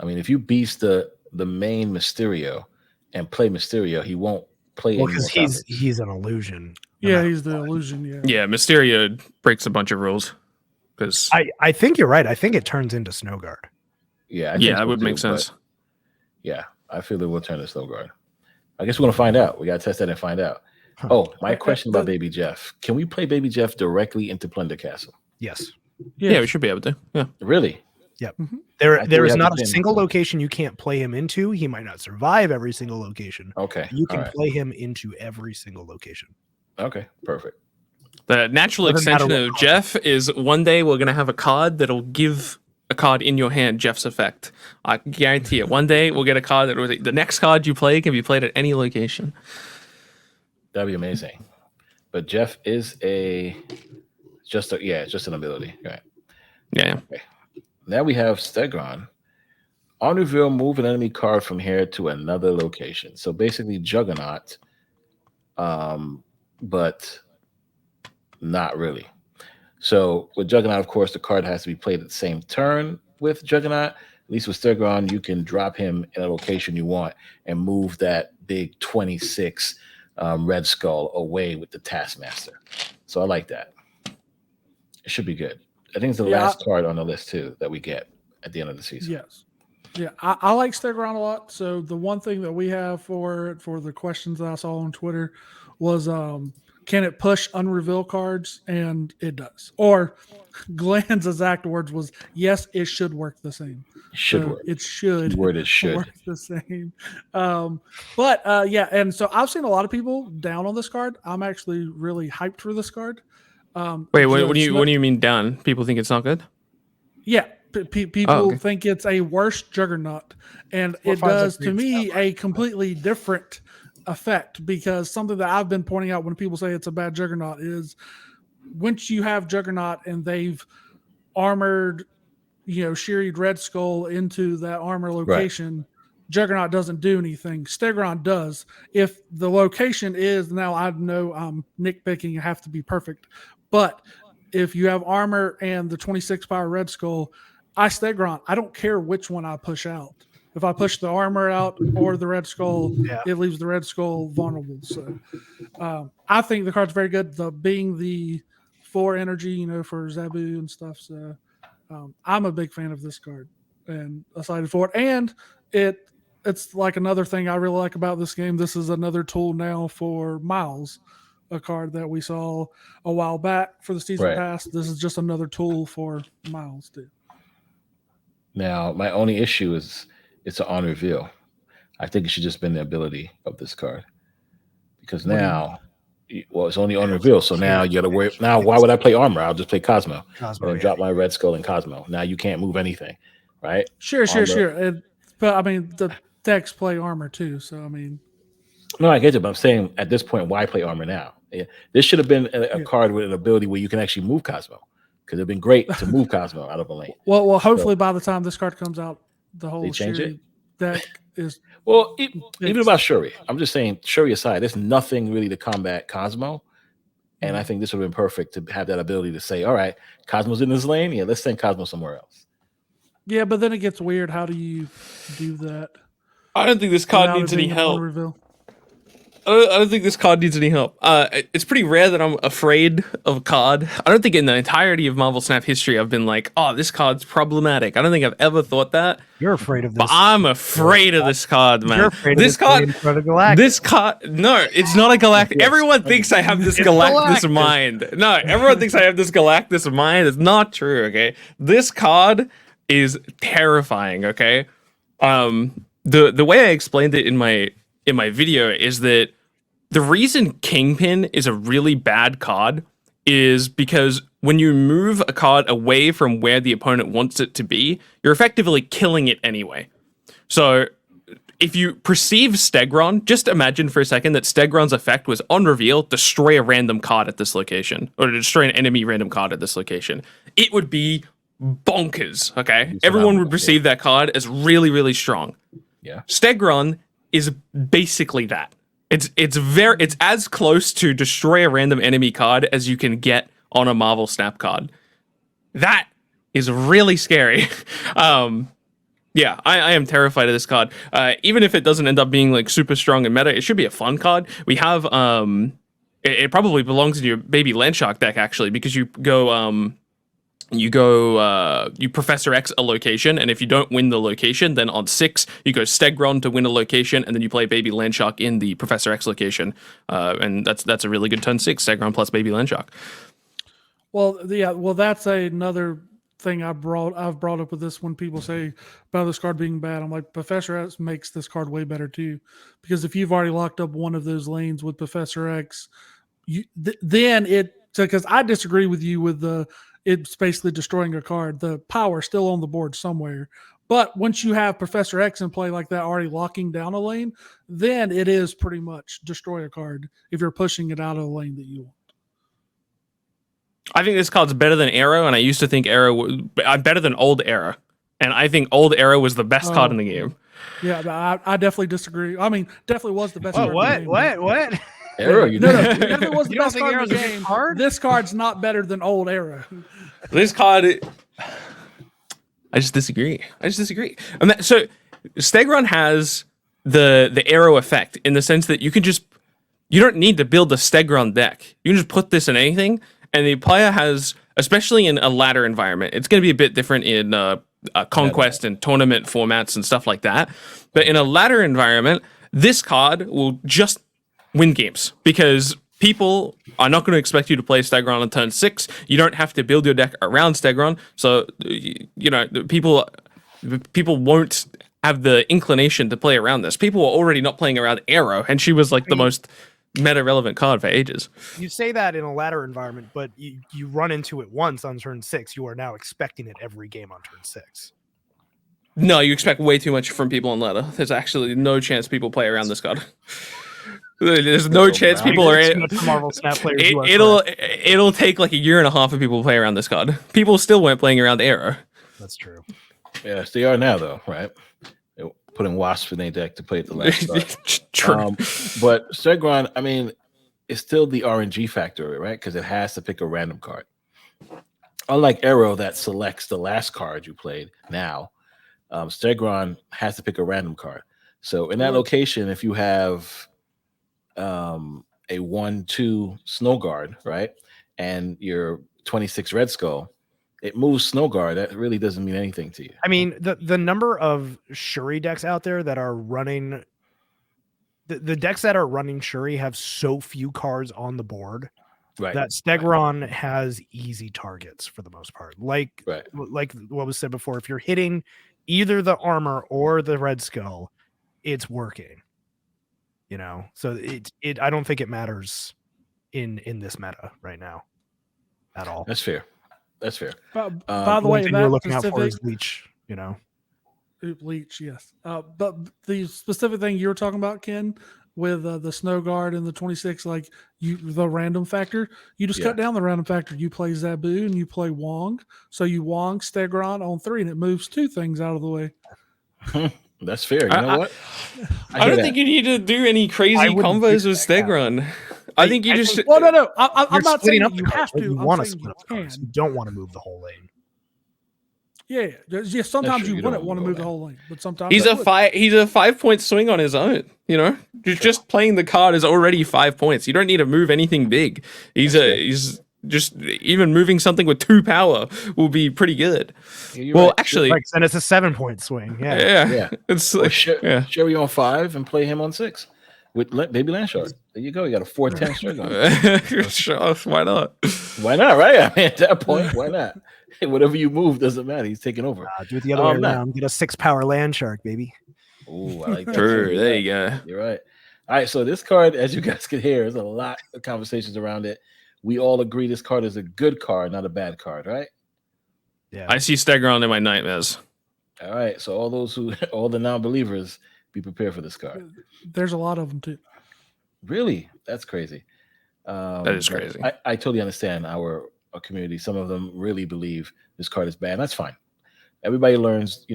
I mean, if you beast the main Mysterio and play Mysterio, he won't play well, any because more he's an illusion. no Yeah, matter he's the what. illusion. Yeah. Yeah, Mysterio breaks a bunch of rules. Because I think you're right. I think it turns into Snow Guard. Yeah, I think yeah, so that would too, make but sense. Yeah, I feel it will turn to Snow Guard. I guess we're gonna find out. We gotta test that and find out. Huh. Oh, my question about but- Baby Jeff. Can we play Baby Jeff directly into Plunder Castle? Yes. Yeah, we should be able to. Yeah. Really? There I thought there we is had not to a pin. single location you can't play him into. He might not survive every single location. Okay. You all can right. play him into every single location. Okay, perfect. The natural Doesn't matter extension what of card. Jeff is one day we're going to have a card that'll give a card in your hand Jeff's effect. I can guarantee it. One day we'll get a card that will, the next card you play can be played at any location. That'd be amazing. But Jeff is just an ability. Right. Yeah. Now we have Stegron. On reveal, move an enemy card from here to another location. So basically Juggernaut, but not really. So with Juggernaut, of course, the card has to be played at the same turn with Juggernaut. At least with Stegron, you can drop him in a location you want and move that big 26 Red Skull away with the Taskmaster. So I like that. It should be good. I think it's the Yeah, last card on the list too that we get at the end of the season. Yes. Yeah, I like Stegron a lot. So the one thing that we have for the questions that I saw on Twitter was can it push unreveal cards? And it does. Or Glenn's exact words was, yes, it should work the same. It should So work. It should The word is should. work the same. Yeah, and so I've seen a lot of people down on this card. I'm actually really hyped for this card. Wait, what do just you mean done? People think it's not good? Yeah, people okay. think it's a worse Juggernaut, and What it finds does that to green me a completely different effect, because something that I've been pointing out when people say it's a bad Juggernaut is once you have Juggernaut and they've armored, Shiried Red Skull into that armor location, Juggernaut doesn't do anything. Stegron does. If the location is, now I know I'm nitpicking, I have to be perfect, but if you have armor and the 26 power Red Skull, I Stegron. I don't care which one I push out. If I push the armor out or the Red Skull, it leaves the Red Skull vulnerable. So I think the card's very good. Being the 4 energy, for Zabu and stuff. So I'm a big fan of this card and excited for it. And it's like another thing I really like about this game. This is another tool now for Miles, a card that we saw a while back for the season pass. This is just another tool for Miles too. Now, my only issue is it's an on reveal. I think it should just been the ability of this card. Because now, it's only on reveal. So now you got to worry. Now, why would I play armor? I'll just play Cosmo. And drop my Red Skull in Cosmo. Now you can't move anything, right? Sure. But I mean, decks play armor too. So I mean, No, I get it, but I'm saying at this point, why play armor now? Yeah, this should have been a Yeah. card with an ability where you can actually move Cosmo, because it'd been great to move Cosmo out of a lane. well, hopefully by the time this card comes out, the They whole change Shuri it. deck is Well, even fixed. about Shuri, I'm just saying Shuri aside, there's nothing really to combat Cosmo, and I think this would have been perfect to have that ability to say, all right, Cosmo's in this lane, yeah, let's send Cosmo somewhere else. Yeah, but then it gets weird. How do you do that? I don't think this card without needs it any being a one help. reveal? I don't think this card needs any help. It's pretty rare that I'm afraid of a card. I don't think in the entirety of Marvel Snap history I've been like, oh, this card's problematic. I don't think I've ever thought that. You're afraid of this. But I'm afraid of this card, man. You're afraid This of card, the Galactic. this card, no, it's not a Galactic. Yes. Everyone thinks I have this It's Galactus Galactus. mind. No, everyone thinks I have this Galactus mind. It's not true, okay? This card is terrifying, okay? The way I explained it in my video is that the reason Kingpin is a really bad card is because when you move a card away from where the opponent wants it to be, you're effectively killing it anyway. So if you perceive Stegron, just imagine for a second that Stegron's effect was on reveal, destroy a random card at this location, or destroy an enemy random card at this location. It would be bonkers, okay? Everyone would perceive that card as really, really strong. Yeah. Stegron is basically that. It's as close to destroy a random enemy card as you can get on a Marvel Snap card. That is really scary. Yeah, I am terrified of this card. Even if it doesn't end up being like super strong in meta, it should be a fun card. We have it probably belongs in your baby Landshark deck actually, because you Professor X a location, and if you don't win the location, then on 6 you go Stegron to win a location, and then you play Baby Landshark in the Professor X location, and that's a really good turn 6 Stegron plus Baby Landshark. Well, yeah, well, that's another thing I've brought up with this when people say about this card being bad. I'm like, Professor X makes this card way better too, because if you've already locked up one of those lanes with Professor X, because I disagree with you with it's basically destroying a card. The power's still on the board somewhere. But once you have Professor X in play like that, already locking down a lane, then it is pretty much destroy a card if you're pushing it out of the lane that you want. I think this card's better than Arrow, and I used to think Arrow was better than Old Arrow. And I think Old Arrow was the best card in the game. Yeah, but I definitely disagree. I mean, definitely was the best card in the game. What? Arrow, you No, know. it definitely was the You don't best think card in Arrow's the a good game. card? This card's not better than Old Arrow. This card, I just disagree. So Stegron has the Arrow effect in the sense that you don't need to build a Stegron deck. You can just put this in anything, and the player has, especially in a ladder environment, it's going to be a bit different in conquest and tournament formats and stuff like that. But in a ladder environment, this card will just win games because people are not going to expect you to play Stegron on turn 6. You don't have to build your deck around Stegron. So, people won't have the inclination to play around this. People were already not playing around Arrow, and she was like the most meta-relevant card for ages. You say that in a ladder environment, but you run into it once on turn 6. You are now expecting it every game on turn 6. No, you expect way too much from people on ladder. There's actually no chance people play around this card. There's no chance people are. Marvel Snap players. It'll take like a year and a half of people to play around this card. People still weren't playing around Arrow. That's true. Yes, they are now, though, right? They're putting Wasp in their deck to play at the last start. True. But Stegron, I mean, it's still the RNG factor, right? Because it has to pick a random card. Unlike Arrow that selects the last card you played now, Stegron has to pick a random card. So in that location, if you have a 1/2 Snow Guard, right, and your 26 Red Skull, it moves Snow Guard. That really doesn't mean anything to you. I mean, the number of Shuri decks out there that are running the decks that are running Shuri have so few cards on the board that Stegron has easy targets for the most part. Like what was said before, if you're hitting either the armor or the Red Skull, it's working. So it I don't think it matters in this meta right now at all. That's fair. By the way, thing that we're looking out for specific, is Leech. Leech, yes. But the specific thing you were talking about, Ken, with the Snow Guard and the 26, like the random factor, you just cut down the random factor. You play Zabu and you play Wong. So you Wong Stegron on 3, and it moves 2 things out of the way. That's fair. You know what? I don't think you need to do any crazy combos with Stegron. I think you just. Well, no. I'm not saying up you have to. You I'm want to saying split you up the can. cards. You don't want to move the whole lane. Yeah. Sometimes true. you wouldn't want to move the whole lane, but sometimes He's a 5-point swing on his own. You know, just playing the card is already 5 points. You don't need to move anything big. He's just even moving something with 2 power will be pretty good. Yeah, actually, and it's a 7-point swing. Yeah. It's Or Sherry on 5 and play him on 6 with Baby Landshark. There you go. You got a 4-10 string on. Sure, why not? Why not, right? I mean, at that point, why not? Hey, whatever you move doesn't matter. He's taking over. Do it the other way around. Get a 6-power land shark, baby. Oh, I like that. True. There you go. You're right. All right. So this card, as you guys can hear, there's a lot of conversations around it. We all agree this card is a good card, not a bad card, right? Yeah. I see Stegron in my nightmares. All right. So all the non-believers, be prepared for this card. There's a lot of them too. Really? That's crazy. That is crazy. I totally understand our community. Some of them really believe this card is bad. That's fine. Everybody learns,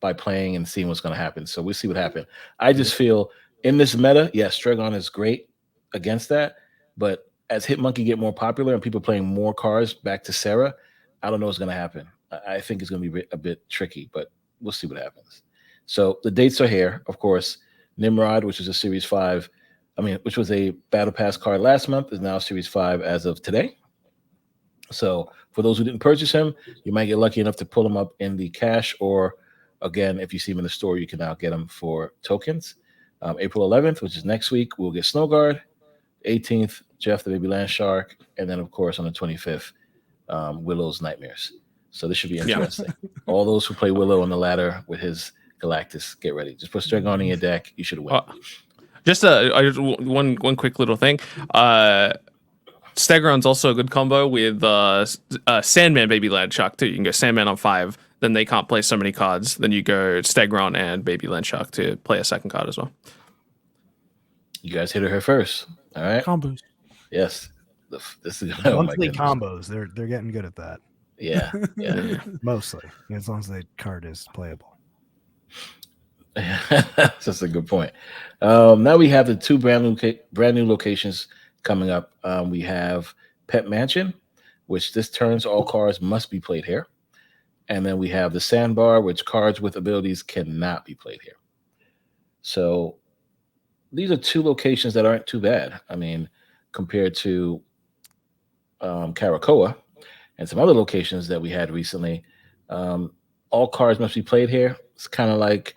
by playing and seeing what's going to happen. So we'll see what happens. I just feel in this meta, yes, Stregon is great against that. But as Hitmonkey get more popular and people playing more cards back to Sarah, I don't know what's going to happen. I think it's going to be a bit tricky, but we'll see what happens. So the dates are here, of course. Nimrod, which is a Series 5, which was a Battle Pass card last month, is now Series 5 as of today. So for those who didn't purchase him, you might get lucky enough to pull him up in the cash, or again, if you see him in the store, you can now get him for tokens. April 11th, which is next week, we'll get Snowguard. 18th, Jeff the Baby Landshark, and then of course on the 25th, Willow's Nightmares. So this should be interesting. All those who play Willow on the ladder with his Galactus, get ready. Just put Stregon in your deck. You should win. Just one quick little thing. Stegron's also a good combo with Sandman Baby Landshark too. You can go Sandman on 5, then they can't play so many cards. Then you go Stegron and Baby Landshark to play a second card as well. You guys hit her first. All right. Combos. Yes. This is monthly combos. They're getting good at that. Yeah. Mostly, as long as the card is playable. That's a good point. Now we have the 2 brand new locations coming up. We have Pet Mansion, which this turns all cards must be played here. And then we have the Sandbar, which cards with abilities cannot be played here. So these are 2 locations that aren't too bad. Compared to Karakoa and some other locations that we had recently, all cards must be played here. It's kind of like,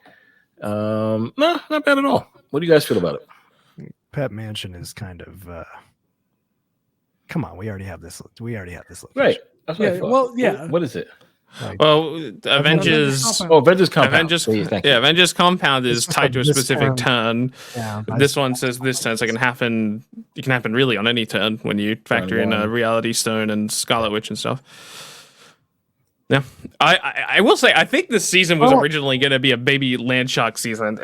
no, not bad at all. What do you guys feel about it? Pet Mansion is kind of, come on, we already have this location. Right. That's what I thought. Well, yeah. What is it? Avengers. Avengers Compound. Avengers Compound is tied to a specific turn. Yeah, this one says this turn, so it can happen really on any turn when you factor in a Reality Stone and Scarlet Witch and stuff. Yeah, I will say I think this season was originally going to be a Baby Landshark season.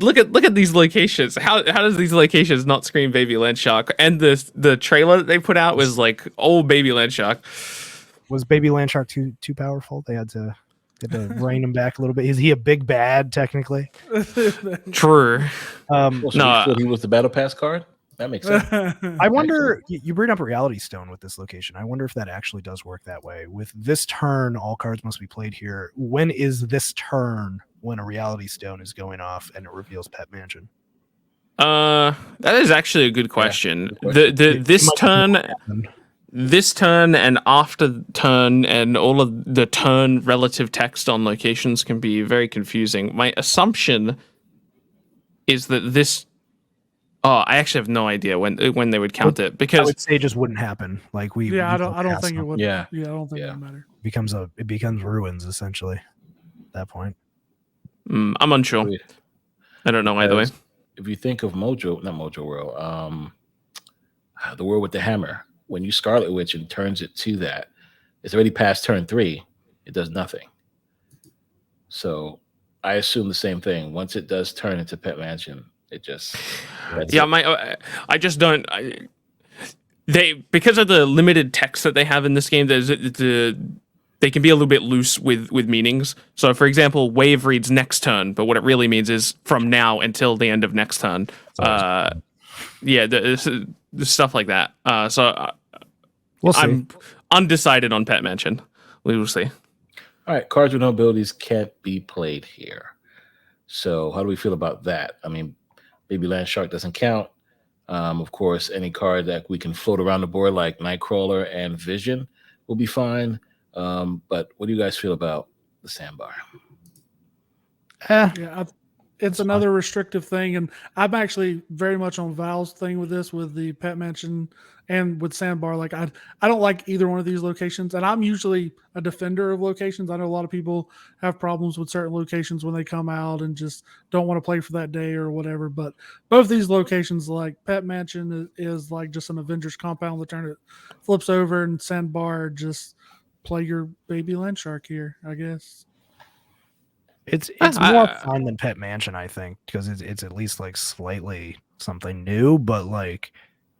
Look at these locations. How does these locations not scream Baby Landshark? And the trailer that they put out was like old Baby Landshark. Was Baby Landshark too powerful? They had to rein him back a little bit. Is he a big bad technically? True. So he was the Battle Pass card. That makes sense. I wonder. You bring up a Reality Stone with this location. I wonder if that actually does work that way. With this turn, all cards must be played here. When is this turn when a Reality Stone is going off and it reveals Pet Mansion? That is actually a good question. This turn and after turn and all of the turn relative text on locations can be very confusing. My assumption is that this. I actually have no idea when they would count it, because I would say it just wouldn't happen. I don't think it would. Yeah, I don't think it would matter. It becomes ruins essentially at that point. I'm unsure. I don't know either way. If you think of not Mojo World, the world with the hammer. When you Scarlet Witch and turns it to that, it's already past turn 3. It does nothing. So I assume the same thing. Once it does turn into Pet Mansion, it just that's Yeah, it. I just don't. They because of the limited text that they have in this game, they can be a little bit loose with meanings. So, for example, wave reads next turn, but what it really means is from now until the end of next turn. Yeah, the stuff like that. We'll see. I'm undecided on Pet Mansion. We will see. All right, cards with no abilities can't be played here. So how do we feel about that? I mean, Baby Land Shark doesn't count. Of course, any card that we can float around the board like Nightcrawler and Vision will be fine. But what do you guys feel about the Sandbar? Yeah, it's another restrictive thing, and I'm actually very much on Val's thing with this, with the Pet Mansion and with Sandbar. Like I don't like either one of these locations, and I'm usually a defender of locations. I know a lot of people have problems with certain locations when they come out and just don't want to play for that day or whatever. But both these locations, like Pet Mansion, is like just an Avengers compound. The turn it flips over, and Sandbar, just play your Baby Land Shark here, I guess. It's more fun than Pet Mansion, I think, because it's at least like slightly something new. But like,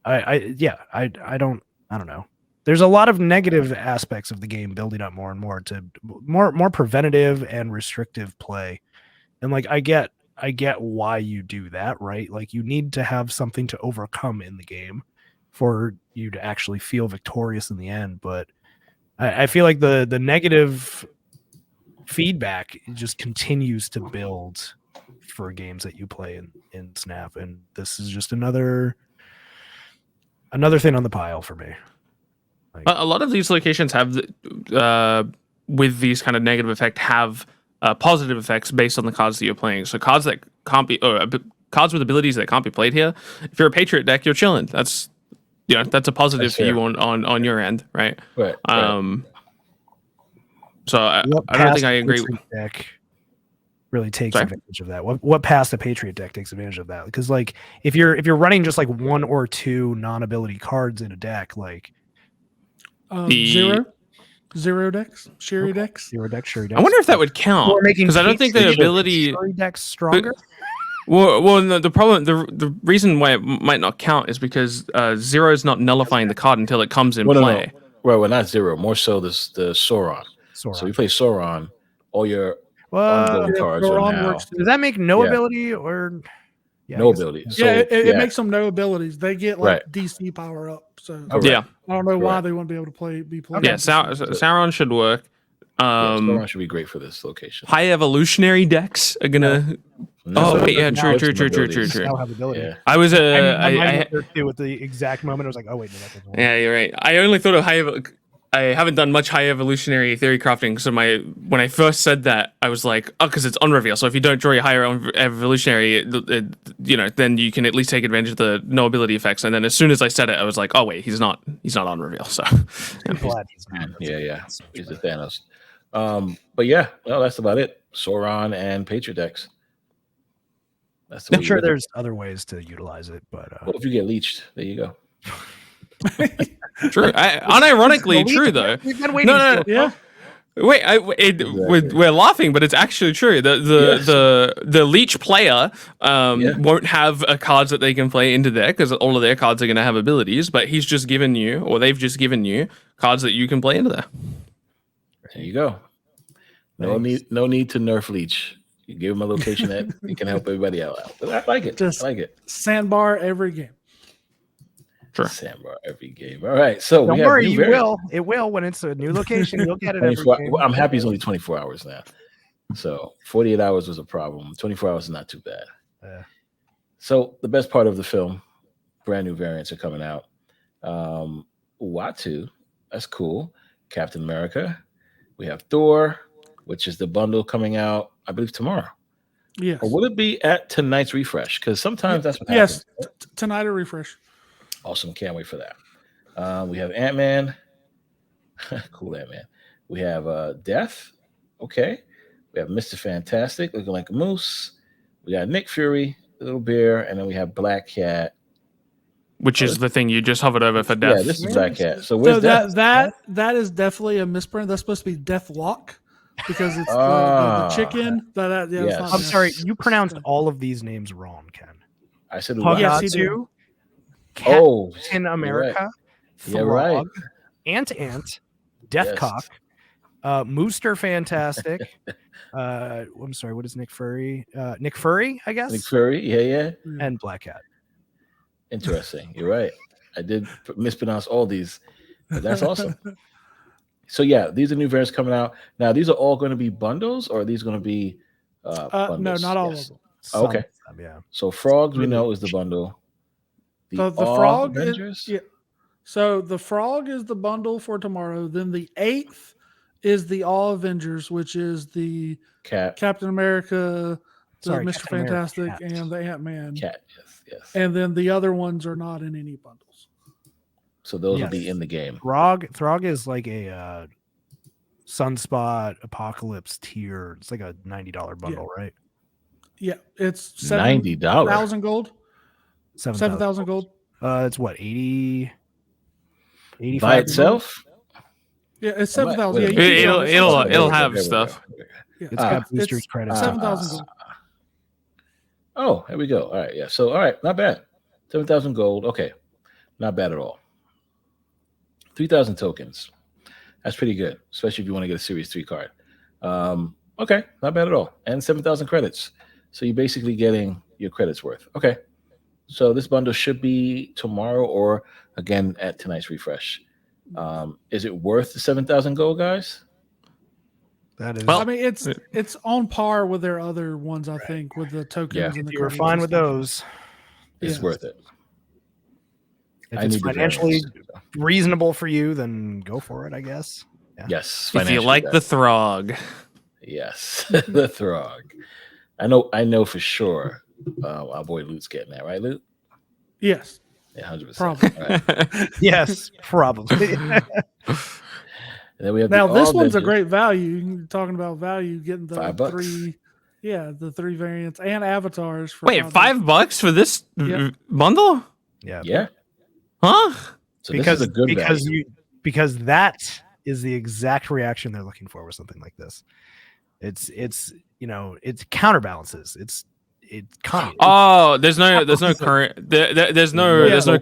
I don't know. There's a lot of negative aspects of the game building up more and more to more preventative and restrictive play, and like I get why you do that, right? Like you need to have something to overcome in the game for you to actually feel victorious in the end. But I feel like the negative feedback just continues to build for games that you play in Snap, and this is just another thing on the pile for me. Like, a lot of these locations have with these kind of negative effect have positive effects based on the cards that you're playing. So cards that can't be cards with abilities that can't be played here. If you're a Patriot deck, you're chilling. That's that's a positive for you on your end, right? Right. So I don't think I agree. Deck really takes advantage of that. What past a Patriot deck takes advantage of that? Because like if you're running just like one or two non-ability cards in a deck, like zero decks, Sherry decks. Zero deck, Sherry decks. I wonder if that would count because I don't think the ability Sherry decks stronger. Well, the problem, the reason why it might not count is because zero is not nullifying the card until it comes in play. No. Well, not zero. More so the Sauron. So you play Sauron, all your ongoing cards are now. Does that make no ability or no ability? So, it makes them no abilities. They get like DC power up. So I don't know why they wouldn't be able to be played. Yeah, Sauron should work. Sauron should be great for this location. High evolutionary decks are gonna. True. Yeah. I was with the exact moment. I was like, oh wait, no, that doesn't work. Yeah, you're right. I only thought of I haven't done much high evolutionary theory crafting, so when I first said that, I was like, oh, because it's on reveal. So if you don't draw your higher evolutionary, then you can at least take advantage of the no ability effects. And then as soon as I said it, I was like, oh wait, he's not on reveal. So I'm glad he's not. Yeah, he's the Thanos. But yeah, well, that's about it. Sauron and Patriot decks. I'm sure there's other ways to utilize it, but well, if you get leached, there you go. True. Unironically true though. We've been waiting. No. Yeah. Wait, we're laughing, but it's actually true. The leech player won't have cards that they can play into there because all of their cards are going to have abilities. But he's just given you, or they've just given you, cards that you can play into there. There you go. No need to nerf leech. You give him a location that you can help everybody out. I like it. I like it. Sandbar every game. Sure. Sandbar every game. All right. So don't worry, you will. It will when it's a new location. You'll get it every game. I'm happy it's only 24 hours now. So 48 hours was a problem. 24 hours is not too bad. So the best part of the film, brand new variants are coming out. Uatu, that's cool. Captain America. We have Thor, which is the bundle coming out, I believe, tomorrow. Yes. Or will it be at tonight's refresh? Because sometimes that's what happens. Yes, tonight a refresh. Awesome. Can't wait for that. We have Ant-Man. Cool Ant-Man. We have Death. Okay. We have Mr. Fantastic looking like a moose. We got Nick Fury, Little Bear, and then we have Black Cat. Which is the thing you just hovered over for Death. Yeah, this is Black Cat. So where's Death? That is definitely a misprint. That's supposed to be Deathlock. because it's the Ah, chicken. That yeah, it's yes. not I'm sorry, Jess. you pronounced all of these names wrong, Ken. I said what? Yes, he did. Pugatu, Oh, Captain you're right. America, Yeah, right. Throg, Ant, Deathcock, Mooster Fantastic. I'm sorry, what is Nick Fury? Nick Fury, I guess, Nick Fury. Yeah. and Black Cat. Interesting. You're right. I did mispronounce all these, but that's awesome. So yeah, these are new variants coming out. Now, these are all going to be bundles, or are these going to be bundles? No, not all Yes. of them. Oh, okay. Some, yeah. So frogs, we know, is the bundle. The Awe frog Avengers? yeah. So the frog is the bundle for tomorrow. Then the 8th is the All Avengers, which is the Captain America, the Mr. Captain America Fantastic, Cat. and the Ant-Man. Cat, yes. And then the other ones are not in any bundles. So those will Yes. be in the game. Throg is like a Sunspot Apocalypse tier. It's like a $90 bundle, right? Yeah, it's $90. 7,000 gold. 7,000 7,000 gold. It's what, 80 85 By itself? Yeah, it's Wait, 7,000. Yeah, wait, you wait. can It'll tell. it'll Here have we go. stuff. Yeah. It's got boosters It's credits. 7,000 gold. Oh, here we go. All right, yeah. So, all right, not bad. 7,000 gold. Okay, not bad at all. 3,000 tokens. That's pretty good, especially if you want to get a Series 3 card. Okay, not bad at all. And 7,000 credits. So you're basically getting your credits worth. Okay. So this bundle should be tomorrow or again at tonight's refresh. Is it worth the 7,000 gold, guys? That is. Well, I mean, it's on par with their other ones, I think, with the tokens. Yeah. And if the you were credits fine and with stuff. those, It's Yes. worth it. if I it's need the financially variants. reasonable for you, then go for it, I guess. Yes. If you financially, like the guys. Throg. Yes, the Throg. I know for sure. Our boy Lute's getting that, right, Lute? Yes. Yeah, 100%. Probably. All right. Yes, probably. And then we have Now the this All one's a Avengers. great value. You're talking about value, getting the $5. three, the 3 variants and avatars. For Wait, $5 for this Yep. bundle? Yeah. Yeah. Huh? So this is a good value. Because that is the exact reaction they're looking for with something like this. It's it's counterbalances. It's Oh, there's no current there's no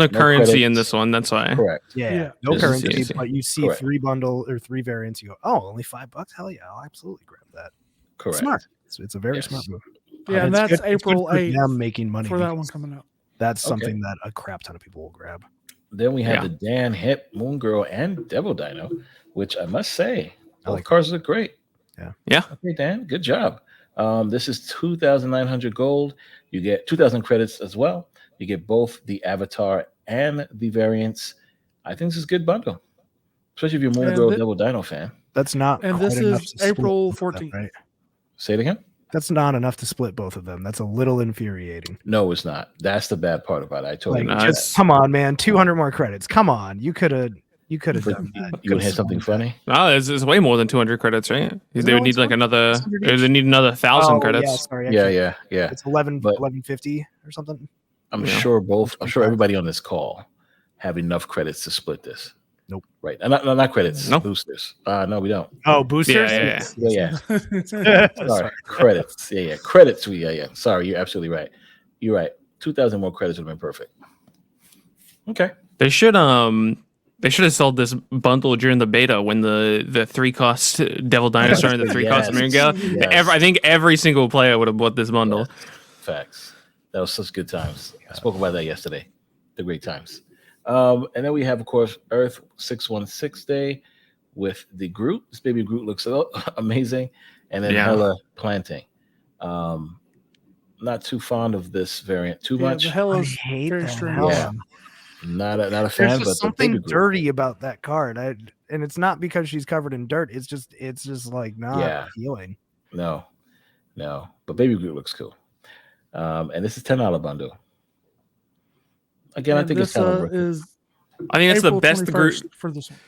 currency in this one. That's why. Correct. yeah, no This is currency, easy. but you see Correct. 3 bundle or 3 variants. You go, oh, only $5. Hell yeah, I'll absolutely grab that. Correct. Smart. It's a very Yes. smart move. Yeah, and it's that's good- it's good April for 8th them making money for that one because coming out. That's Okay. something that a crap ton of people will grab. Then we have Yeah. the Dan Hip, Moon Girl, and Devil Dino, which I must say, I all like the cards look great. Yeah. Okay, Dan, good job. This is 2,900 gold. You get 2,000 credits as well. You get both the avatar and the variants. I think this is a good bundle, especially if you're a Moon And Girl, thi- Devil Dino fan. That's not. And quite this enough is to split April both of them, 14th. right? Say it again. That's not enough to split both of them. That's a little infuriating. No, it's not. That's the bad part about it. I totally Like, no, agree with just that. come on, man. 200 more credits. Come on. You could have done that. You want to hear something funny? No, it's way more than 200 credits, right? They No, would need it's like not. another. 600 each. They need another 1,000 Yeah, credits. sorry. Yeah. It's 11, But- 1150 or something. I'm Yeah. sure both. I'm sure 25. everybody on this call have enough credits to split this. Nope. Right. Not credits. No. Boosters. No, we don't. Oh, boosters. Yeah. Yeah. Sorry. Sorry. Credits. Yeah. Credits. Yeah. Sorry. You're absolutely right. You're right. 2,000 more credits would have been perfect. Okay. They should have sold this bundle during the beta when the 3 cost Devil Dinosaur and the 3 cost Yes. Moon Girl. Yes. I think every single player would have bought this bundle. Facts. That was such good times. I spoke about that yesterday. The great times. And then we have, of course, Earth 616 Day with the Groot. This baby Groot looks amazing. And then Yeah. Hella planting. Not too fond of this variant too much. The hell I is hate very that. strange. Hell. Yeah. Not a There's fan, just but the something baby Groot. dirty about that card. And it's not because she's covered in dirt. It's just like not Yeah. appealing. No. But baby Groot looks cool. And this is $10 bundle. Again, I And think it's this kind of worth it. is I think it's the April best Groot. 21st for this one.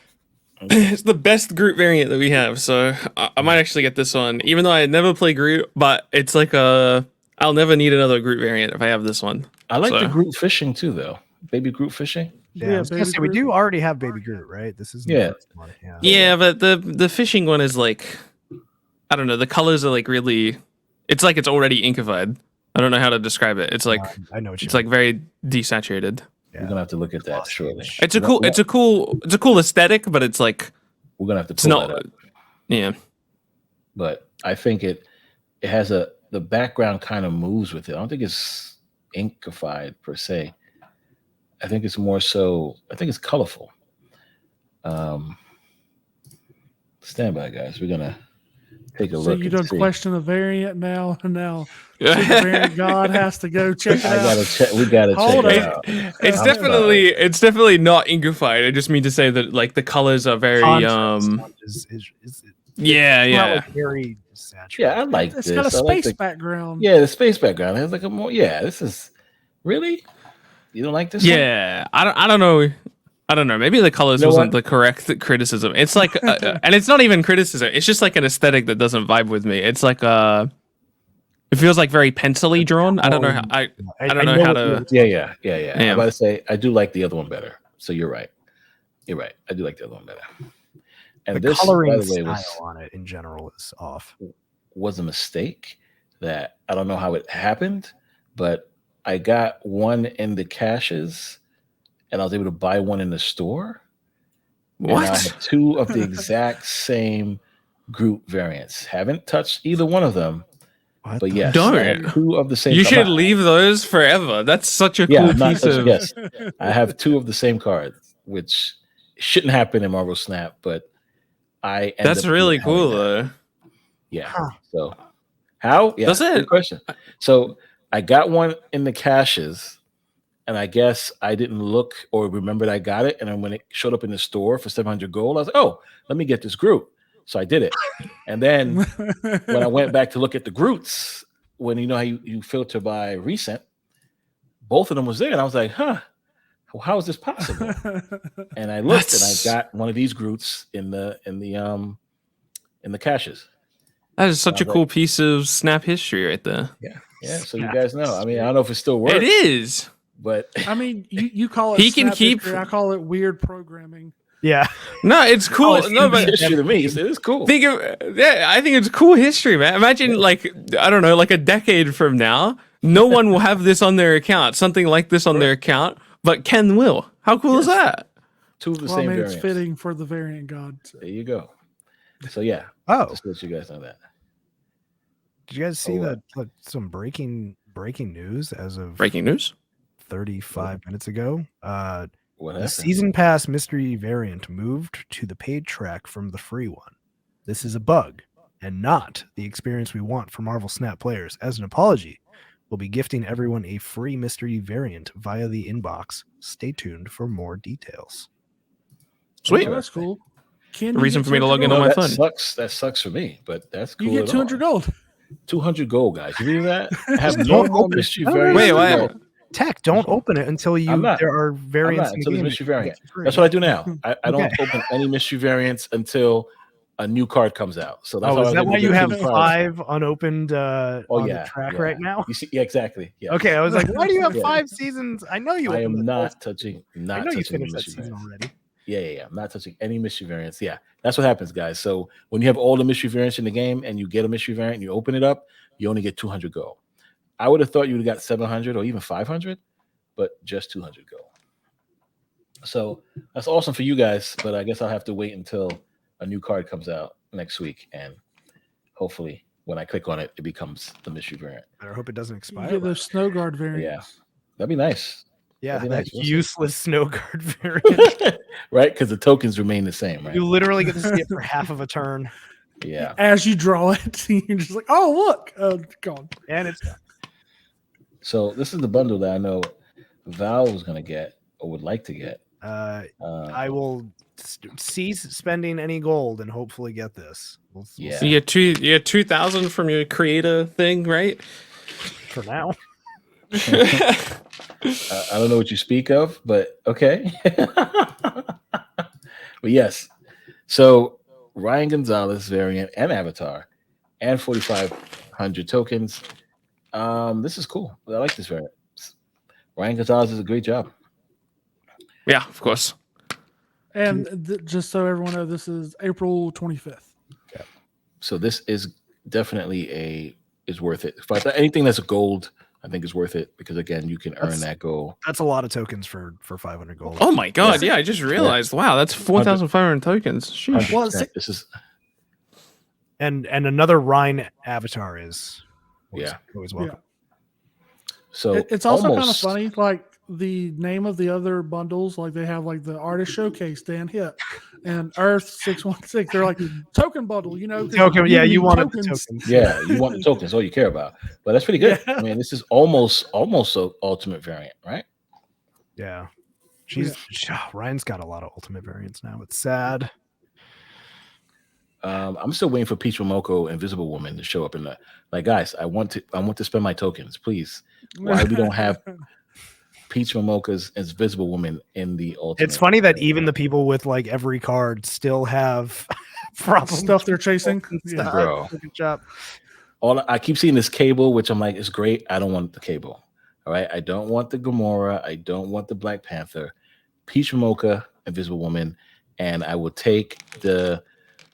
It's the best Groot variant that we have, so I might actually get this one. Even though I never play Groot, but it's like I'll never need another Groot variant if I have this one. I like the So- Groot fishing too, though. Baby Groot fishing. Yeah, I was gonna Baby say, we Groot. do already have Baby Groot, right? This isn't Yeah. the first one. Yeah. Yeah, but the fishing one is like, I don't know. The colors are like really. It's like it's already inkified. I don't know how to describe it. It's like I know what you it's like very desaturated. We're gonna have to look at that Glossy shortly. sh- It's a cool aesthetic, but it's like We're gonna have to it's pull that not. up. Yeah. But I think it has the background kind of moves with it. I don't think it's inkified per se. I think it's more so. I think it's colorful. Stand by, guys. We're gonna take a So look. you and don't see. question the variant now. Now SuperTechGod has to go check it I out. gotta check. We gotta Hold check it on. out. It's I'm definitely not inkified. I just mean to say that like the colors are very Contrast is yeah not, yeah. like, very saturated. Yeah, I like It's this. got a I like space the background. yeah, the space background. It has like a more. Yeah, this is really. You don't like this? one? Yeah, I don't know. I don't know. Maybe the colors You know wasn't what? the correct criticism. It's like, and it's not even criticism. It's just like an aesthetic that doesn't vibe with me. It's like it feels like very pencily drawn. I don't know how I don't know how to. Yeah. Yeah. I'm about to say I do like the other one better. So you're right. You're right. I do like the other one better. And The this, coloring by the way, style on it in general is off. was a mistake that I don't know how it happened, but I got one in the caches and I was able to buy one in the store. And I What? have two of the exact same Groot variants. Haven't touched either one of them, What but the- yes, Don't. I have two of the same. You I'm should not- leave those forever. That's such a Yeah, cool I'm not piece touching. of. Yes, I have two of the same cards, which shouldn't happen in Marvel Snap, but I. End That's up really having cool that. though. Yeah. Huh. So how? Yeah. That's Good it. question. So I got one in the caches, and I guess I didn't look or remembered I got it. And then when it showed up in the store for 700 gold, I was like, oh, let me get this Groot. So I did it. And then when I went back to look at the Groots, when you know how you filter by recent, both of them was there, and I was like, huh, well, how is this possible? And I looked, That's- and I got one of these Groots in the caches. That is such a Sounds cool like- piece of Snap history right there. Yeah. So you Yeah. guys know. I mean, I don't know if it still works. It is. But I mean, you call it He can snap keep- history, I call it weird programming. Yeah. No, it's cool. it's No, huge but history to me, it is cool. think of I think it's cool history, man. Imagine like I don't know, like a decade from now, no one will have this on their account, something like this on their account, but Ken will. How cool is that? Two of the Well, I same mean, variants. it's fitting for the variant god. So. There you go. So yeah, Oh, just to let you guys know that. did you guys see Oh, that? Some breaking news as of Breaking news. 35 minutes ago. What The happened? season pass mystery variant moved to the paid track from the free one. This is a bug and not the experience we want for Marvel Snap players. As an apology, we'll be gifting everyone a free mystery variant via the inbox. Stay tuned for more details. Sweet. Oh, that's cool. Can A you reason get for me to 200 log in gold? on my that phone. sucks. That sucks for me, but that's cool. You get at 200 all. gold. 200 gold, guys. You believe that? I have Just no don't more open it. mystery No, no, no, variants. Wait, no, why? no. Tech, don't open it until I'm not. there are I'm variants not in until the the game. mystery that you can variant. get for free. That's what I do now. I don't Okay. open any mystery variants until a new card comes out. So that's Oh, how is I that was why able you to have get the cards. 5 unopened Oh on yeah, the track yeah. right now? You see, yeah, exactly. Yeah. Okay, I was like, why do you have Yeah. 5 seasons? I know you. I opened am the not first- touching. I Not know you touching the finished that mystery season variants. already. Yeah. I'm not touching any mystery variants. Yeah, that's what happens, guys. So when you have all the mystery variants in the game and you get a mystery variant and you open it up, you only get 200 gold. I would have thought you would have got 700 or even 500, but just 200 gold. So that's awesome for you guys, but I guess I'll have to wait until a new card comes out next week, and hopefully when I click on it, it becomes the mystery variant. I hope it doesn't You expire. get by those snow guard variants. That'd be nice, Yeah, That'd be that nice. We'll see. useless snow guard variant. right? Because the tokens remain the same, right? You literally get to see it for half of a turn, Yeah. As you draw it, you're just like, oh, look. Gone. and it's So this is the bundle that I know Val was going to get or would like to get. I will cease spending any gold and hopefully get this. We'll Yeah. So you get 2,000 from your creator thing, right? for now. I don't know what you speak of, but okay. But yes. So Ryan Gonzalez variant and avatar and 4,500 tokens. This is cool. I like this variant. Ryan Gonzalez does a great job. Yeah, of course. And just so everyone knows, this is April 25th. So this is definitely is worth it. Anything that's a gold, I think is worth it because again, you can earn that gold. That's a lot of tokens for 500 gold. Oh my god! Yeah, I just realized. Wow, that's 4,500 tokens. Sheesh. Well, This is And another Rhine avatar is always welcome. so it's also kind of almost- funny, like the name of the other bundles, like they have like the artist showcase, Dan Hip, and Earth 616. They're like token bundle, you know? 'cause Token, yeah, you need wanted the tokens. Yeah, you want the tokens, all you care about. But that's pretty good. Yeah. I mean, this is almost a ultimate variant, right? Yeah. Ryan's got a lot of ultimate variants now. It's sad. I'm still waiting for Peach Momoko Invisible Woman to show up in the guys. I want to spend my tokens, please. Why we don't have Peach Momoko's Invisible Woman in the ultimate? It's funny that even the people with like every card still have problems. Stuff they're chasing. Stuff. Bro. Good job. I keep seeing this cable, which I'm like, it's great. I don't want the cable. All right. I don't want the Gamora. I don't want the Black Panther. Peach Momoka, Invisible Woman, and I will take the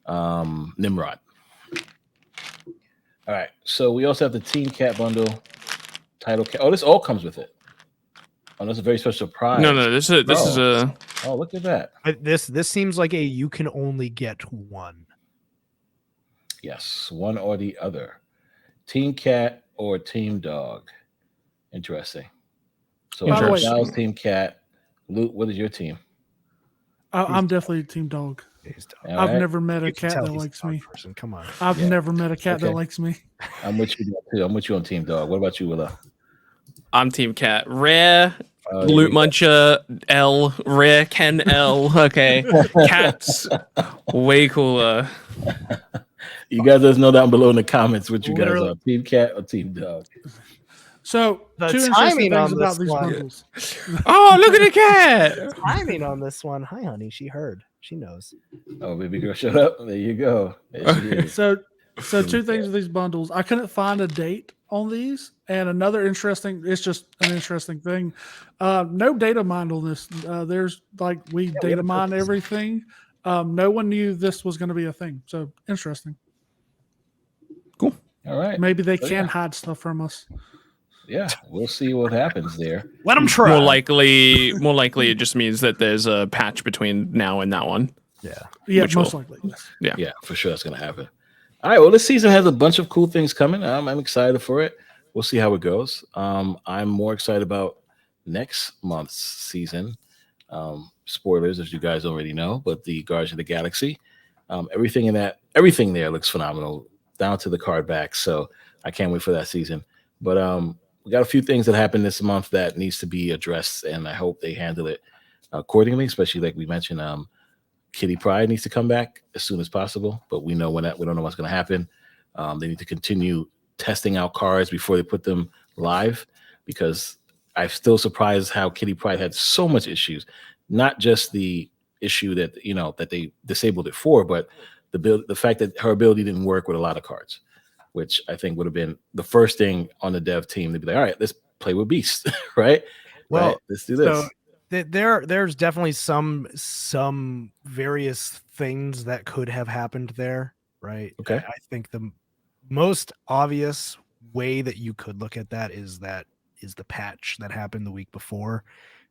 Nimrod. All right. So we also have the Team Cat bundle, title cat. Oh, this all comes with it. Oh, that's a very special prize. No, this is a. Oh, look at that. This seems like you can only get one. Yes, one or the other. Team Cat or Team Dog. Interesting. So By the way- Giles, Team Cat. Luke, what is your team? I'm definitely Team Dog. All I've right. never met a You can cat tell that he's a likes dog me. person. Come on. I've Yeah. never met a cat that Okay. likes me. I'm with you too. I'm with you on Team Dog. What about you, Willow? I'm Team Cat. Rare There Loot we go. Muncher L. Rare Ken L. Okay, cats way cooler. You guys let us know down below in the comments what you guys Literally. are. Team Cat or Team Dog? So, The two interesting timing things on about this these one. bundles. Oh, look at the cat. Timing on this one. Hi, honey. She heard. She knows. Oh, baby girl, shut up. There you go. There she is. So two things with these bundles. I couldn't find a date on these, and another interesting. It's just an interesting thing. No data mined on this. There's like we we data have mine tokens. everything. No one knew this was going to be a thing. So interesting. All right. Maybe they So, can yeah. hide stuff from us. Yeah, we'll see what happens there. Let them try. More likely, it just means that there's a patch between now and that one. Yeah. Yeah, Which most will- likely. Yes. Yeah, for sure that's going to happen. All right, well, this season has a bunch of cool things coming. I'm excited for it. We'll see how it goes. I'm more excited about next month's season. Spoilers, as you guys already know, but the Guardians of the Galaxy, everything there looks phenomenal, down to the card back. So I can't wait for that season. But we got a few things that happened this month that needs to be addressed, and I hope they handle it accordingly. Especially like we mentioned, Kitty Pryde needs to come back as soon as possible, but we don't know what's going to happen. They need to continue testing out cards before they put them live, because I'm still surprised how Kitty Pryde had so much issues. Not just the issue that that they disabled it for, but the fact that her ability didn't work with a lot of cards, which I think would have been the first thing on the dev team to be like, all right, let's play with Beast, right? Well, right, let's do this. So there's definitely some various things that could have happened there, right? Okay. I think the most obvious way that you could look at that is the patch that happened the week before.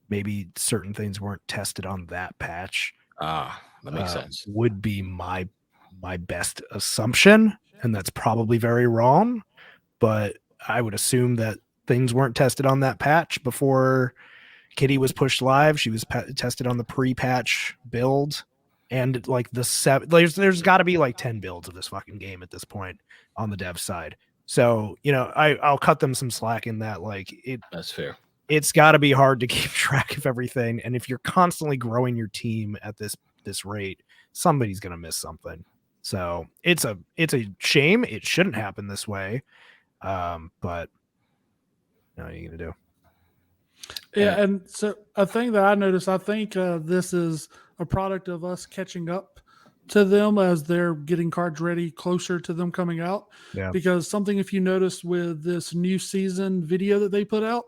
Maybe certain things weren't tested on that patch. That makes sense. Would be my best assumption, and that's probably very wrong, but I would assume that things weren't tested on that patch before Kitty was pushed live. She was tested on the pre-patch build, and like there's got to be like 10 builds of this fucking game at this point on the dev side. So I'll cut them some slack in that. Like That's fair. it's got to be hard to keep track of everything, and if you're constantly growing your team at this rate, somebody's gonna miss something. So it's a shame. It shouldn't happen this way, but what are you gonna do? Yeah, and so a thing that I noticed, I think this is a product of us catching up to them as they're getting cards ready closer to them coming out. Yeah. Because something, if you notice with this new season video that they put out,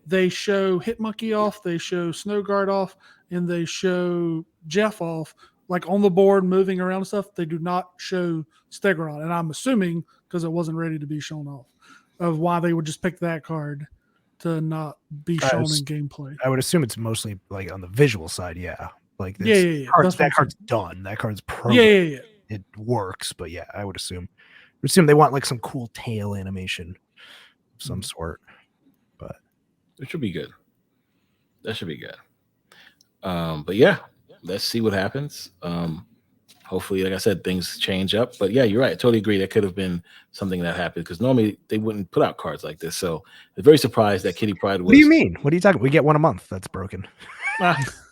they show Hitmonkey off, they show Snow Guard off, and they show Jeff off, like on the board moving around and stuff. They do not show Stegron, and I'm assuming because it wasn't ready to be shown off, of why they would just pick that card to not be shown in gameplay. I would assume it's mostly like on the visual side, yeah. Like yeah. That card's done. That card's programmed. Yeah. It works, but yeah, I would assume they want like some cool tail animation of some sort. But it should be good. That should be good. But yeah, let's see what happens. Hopefully, like I said, things change up. But yeah, you're right. I totally agree. That could have been something that happened because normally they wouldn't put out cards like this. So I'm very surprised that Kitty Pryde was. What do you mean? What are you talking? We get one a month. That's broken.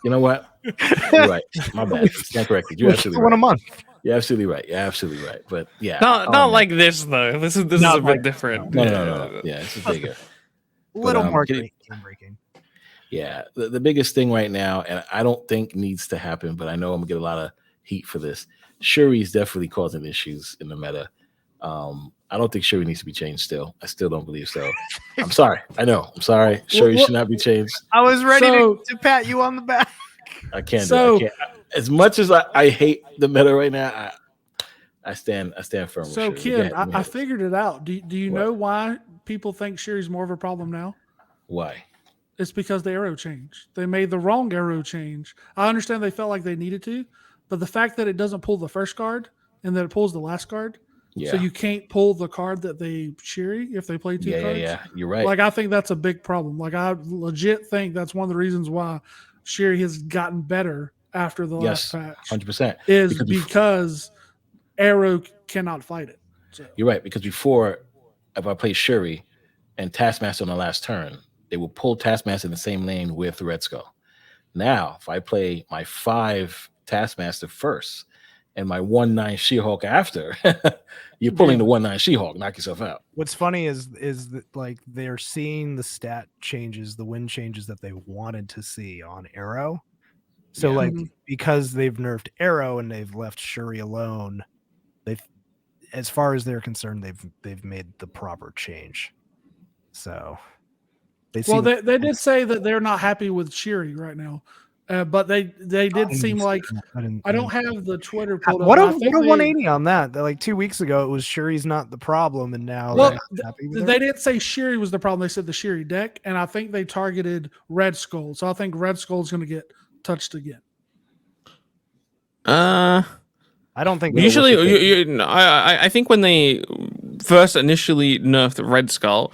You know what? You're right. My bad. Stand corrected. You're absolutely one right. a month. You're absolutely right. You're absolutely right. But yeah, not like this though. This is a bit different. No. Yeah, this is bigger. A little more game breaking. Yeah, the biggest thing right now, and I don't think needs to happen, but I know I'm gonna get a lot of heat for this. Shuri's definitely causing issues in the meta. I don't think Shuri needs to be changed still. I still don't believe so. I'm sorry. I know. I'm sorry. Shuri should not be changed. I was ready to pat you on the back. I can't do it. As much as I hate the meta right now, I stand firm. So, with Shuri. Ken, I figured it out. Do you know why people think Shuri's more of a problem now? Why? It's because the arrow change. They made the wrong arrow change. I understand they felt like they needed to, but the fact that it doesn't pull the first card and that it pulls the last card, so you can't pull the card that they Shuri if they play two cards. Yeah, you're right. Like, I think that's a big problem. Like, I legit think that's one of the reasons why Shuri has gotten better after the last patch. 100%. Is because arrow cannot fight it. So. You're right, because before, if I play Shuri and Taskmaster on the last turn, they will pull Taskmaster in the same lane with Red Skull. Now, if I play my 5 Taskmaster first and my 1/9 She-Hulk after, you're pulling the 1/9 She-Hulk, knock yourself out. What's funny is that like they're seeing the stat changes, the win changes that they wanted to see on Arrow. So like because they've nerfed Arrow and they've left Shuri alone, as far as they're concerned, they've made the proper change. So they did say that they're not happy with Shuri right now, but they did seem like I don't have the Twitter pulled up. What a 180 on that! Like 2 weeks ago, it was Shuri's not the problem, and now they didn't say Shuri was the problem. They said the Shuri deck, and I think they targeted Red Skull. So I think Red Skull's going to get touched again. I don't think usually. I think when they first initially nerfed Red Skull,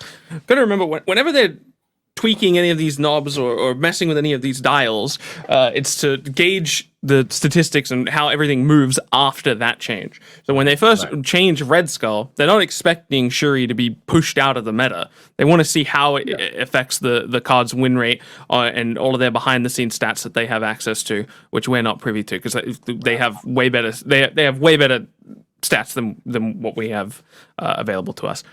gotta remember whenever they're tweaking any of these knobs or messing with any of these dials, it's to gauge the statistics and how everything moves after that change. So when they first change Red Skull, they're not expecting Shuri to be pushed out of the meta. They want to see how it affects the card's win rate and all of their behind the scenes stats that they have access to, which we're not privy to because they have way better. They have way better stats than what we have available to us.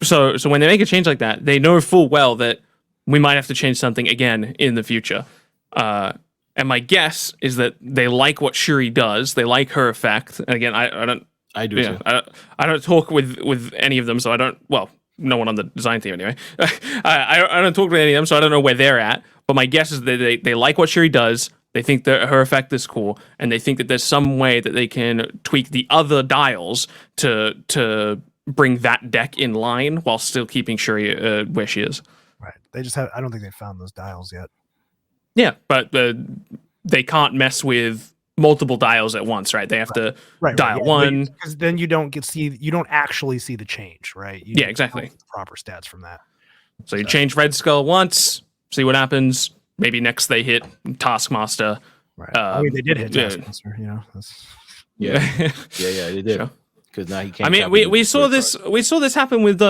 So when they make a change like that, they know full well that we might have to change something again in the future. And my guess is that they like what Shuri does. They like her effect. And again, I don't talk with any of them, so I don't. Well, no one on the design team anyway. I don't talk to any of them, so I don't know where they're at. But my guess is that they like what Shuri does. They think that her effect is cool, and they think that there's some way that they can tweak the other dials to bring that deck in line while still keeping Shuri where she is. Right. I don't think they found those dials yet. Yeah, but they can't mess with multiple dials at once, right? They have to dial one. Because then you don't actually see the change, right? Exactly. Proper stats from that. So you change Red Skull once, see what happens. Maybe next they hit Taskmaster. Right. They did hit Taskmaster, They did. Sure. Because now he can't. I mean, we saw this happen with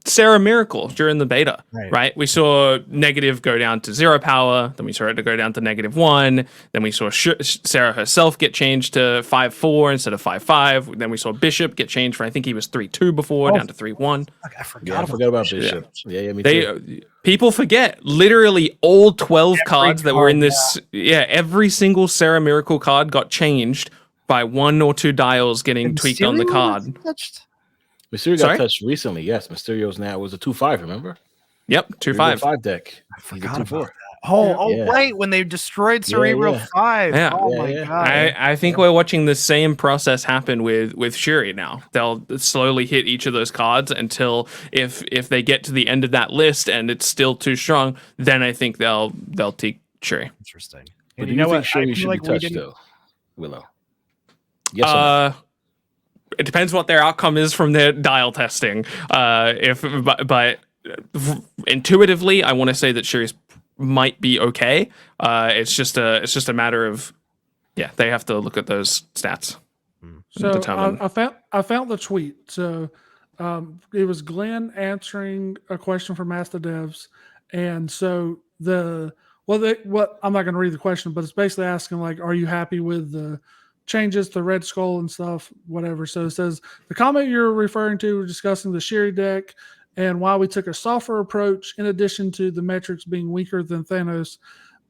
Sarah Miracle during the beta, right? We saw negative go down to 0 power, then we saw it to go down to -1, then we saw Sarah herself get changed to 5/4 instead of 5/5. Then we saw Bishop get changed from I think he was 3/2 before down to 3/1. I forgot about Bishop. Yeah, me too. People forget literally all 12 cards that were in this. Yeah, every single Sarah Miracle card got changed by 1 or 2 dials getting tweaked on the card. Mysterio got touched recently. Yes, Mysterio's now was a 2/5. Remember? Yep, 2/5. 5 deck. I forgot about Yeah. Right, when they destroyed Cerebro yeah. 5. Yeah. Oh Yeah, my yeah. god. I think we're watching the same process happen with Shuri now. They'll slowly hit each of those cards until if they get to the end of that list and it's still too strong, then I think they'll take Shuri. Interesting. But And do you know think what? Shuri I feel should like be we touched didn't. though, Willow? Yes or no? It depends what their outcome is from their dial testing. But intuitively, I want to say that Shuri's might be okay. It's just a matter of they have to look at those stats. So Determine. I found the tweet. So it was Glenn answering a question from Ask the Devs, and so what I'm not going to read the question, but it's basically asking like, are you happy with the changes to Red Skull and stuff, whatever. So it says the comment you're referring to discussing the Shuri deck and why we took a softer approach in addition to the metrics being weaker than Thanos.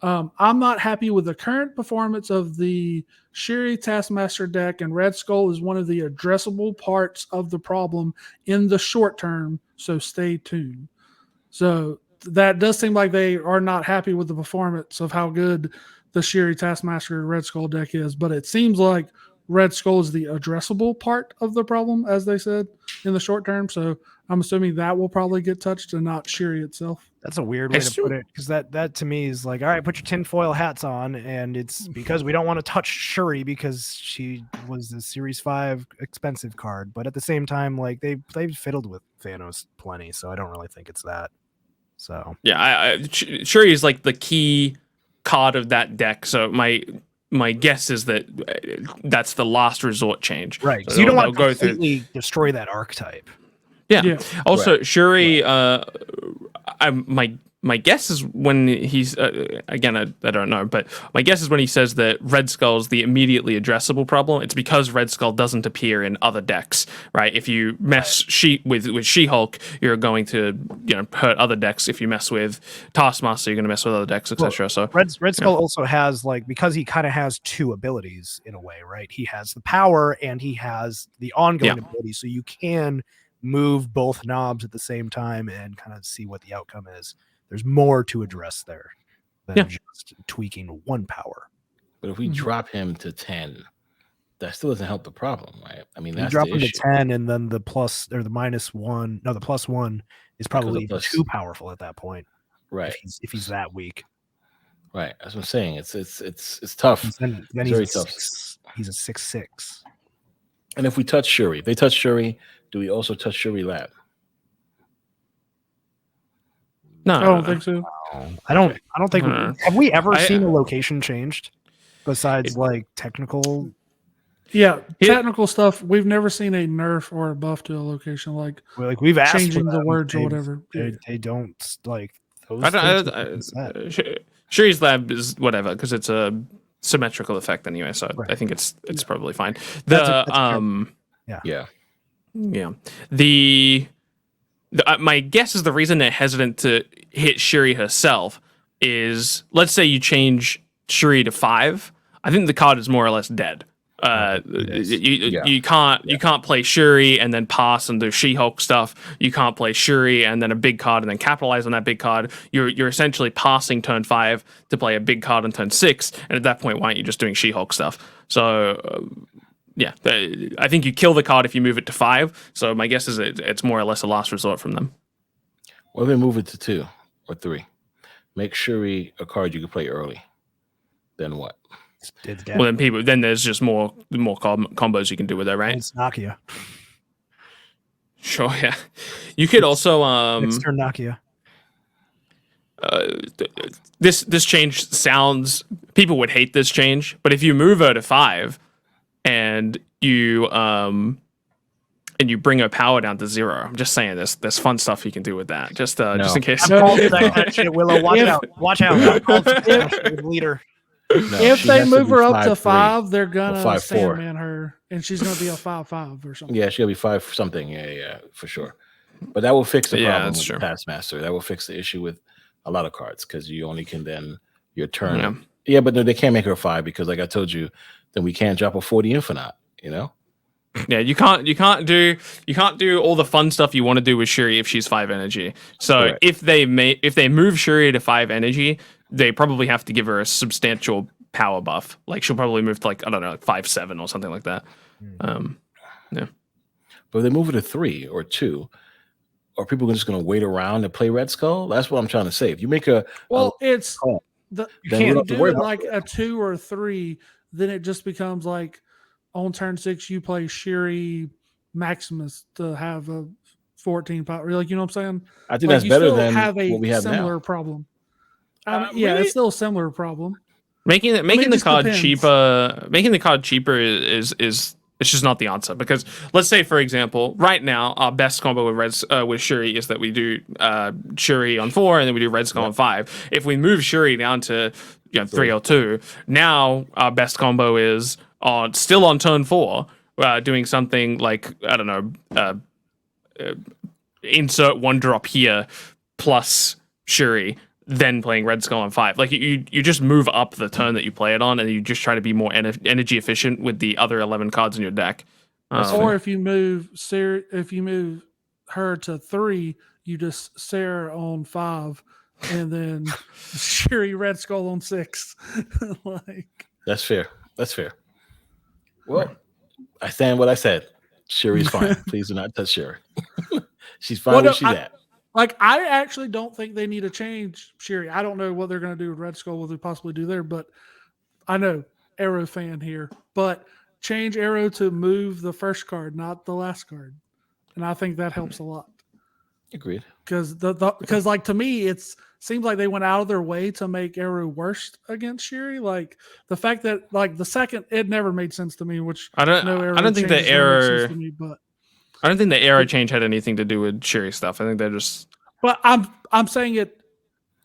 I'm not happy with the current performance of the Shuri Taskmaster deck, and Red Skull is one of the addressable parts of the problem in the short term, so stay tuned. So that does seem like they are not happy with the performance of how good the Shuri Taskmaster Red Skull deck is, but it seems like Red Skull is the addressable part of the problem, as they said, in the short term. So I'm assuming that will probably get touched and not Shuri itself. That's a weird way to put it, because that to me is like, all right, put your tinfoil hats on, and it's because we don't want to touch Shuri because she was the Series 5 expensive card, but at the same time, like they've fiddled with Thanos plenty, so I don't really think it's that. So yeah, Shuri is like the key card of that deck. So my guess is that that's the last resort change. right, because So you don't want to go through. completely destroy that archetype. Yeah. Also, Shuri. My guess is when he's again, I don't know, but my guess is when he says that Red Skull is the immediately addressable problem. It's because Red Skull doesn't appear in other decks, right? If you mess with She-Hulk, you're going to hurt other decks. If you mess with Taskmaster, you're going to mess with other decks, etc. So Red Skull also has, like, because he kind of has two abilities in a way, right? He has the power and he has the ongoing ability, so you can move both knobs at the same time and kind of see what the outcome is. There's more to address there than just tweaking one power. But if we drop him to 10, that still doesn't help the problem, right? I mean, that's you drop the him issue. to 10, and then the plus or the minus one, no, the plus one is probably even too powerful at that point. Right. If he's that weak. Right. That's what I'm saying. It's tough. Then It's he's very a tough. he's a 6/6. And if we touch Shuri, they touch Shuri, do we also touch Shuri Lab? no, I don't think so. I don't think have we ever I- seen a location changed besides like technical? Yeah, technical stuff. We've never seen a nerf or a buff to a location like Like we've asked changing for the them, words or they- whatever. They don't like those. I things don't, have been set. Shuri's Lab is whatever because it's a symmetrical effect anyway, so I think it's probably fine. That's Yeah. Yeah. My guess is the reason they're hesitant to hit Shuri herself is, let's say you change Shuri to 5. I think the card is more or less dead. You can't play Shuri and then pass and do She-Hulk stuff. You can't play Shuri and then a big card and then capitalize on that big card. You're essentially passing turn 5 to play a big card on turn 6, and at that point, why aren't you just doing She-Hulk stuff? So. I think you kill the card if you move it to 5. So my guess is it's more or less a last resort from them. Well, then move it to 2 or 3. Make Shuri a card you can play early. Then what? It's dead. Well, then there's just more combos you can do with it, right? It's Nokia. Sure, yeah. You could also It's turn Nokia. This change sounds, people would hate this change, but if you move her to 5 and you bring her power down to 0, I'm just saying there's fun stuff you can do with that. Just in case. I'm calling that shit, Willow. Watch out. Leader. No, If she they has to move be her up to 5'3". 5, they're gonna 5'4". Sandman her, and she's gonna be a 5/5 or something. Yeah, she'll be 5 something. Yeah, for sure. But that will fix the problem that's with true. the Taskmaster. That will fix the issue with a lot of cards because you only can then your turn. Yeah, but no, they can't make her 5 because, like I told you, then we can't drop a 40 Infinite. Yeah, you can't do all the fun stuff you want to do with Shuri if she's 5 energy. So Correct. if they move Shuri to 5 energy, they probably have to give her a substantial power buff. Like she'll probably move to like, I don't know, like 5-7 or something like that. Yeah. But if they move it to 3 or 2, are people just going to wait around and play Red Skull? That's what I'm trying to say. If you make it's call, you then we don't can't have to do worry it about like a 2 or 3. Then it just becomes like on turn 6 you play Shiri Maximus to have a 14 power. Like, you know what I'm saying? I think Like, that's you better still than have a what we have similar now. problem. Yeah, Really? it's still a similar problem. Making it the just card depends. cheaper, is it's just not the answer, because let's say, for example, right now our best combo with Shuri is that we do Shuri on 4 and then we do Red Skull on 5. If we move Shuri down to 3 or 2, now our best combo is still on turn 4, doing something like, I don't know, insert 1 drop here plus Shuri, then playing Red Skull on 5. Like you just move up the turn that you play it on, and you just try to be more energy efficient with the other 11 cards in your deck. Or if you move her to 3, you just Sarah on 5, and then Shuri Red Skull on 6. Like, that's fair. That's fair. Well, I stand what I said. Shuri's fine. Please do not touch Shuri. She's fine where she's at. Like, I actually don't think they need to change Shuri. I don't know what they're going to do with Red Skull, what they possibly do there, but I know, Arrow fan here, but change Arrow to move the first card, not the last card. And I think that helps a lot. Agreed. Because like, to me, it seems like they went out of their way to make Arrow worse against Shuri. Like, the fact that, like, the second, it never made sense to me, which I don't think the error to me, but I don't think the era change had anything to do with Shuri stuff. I think they're just. But I'm saying it.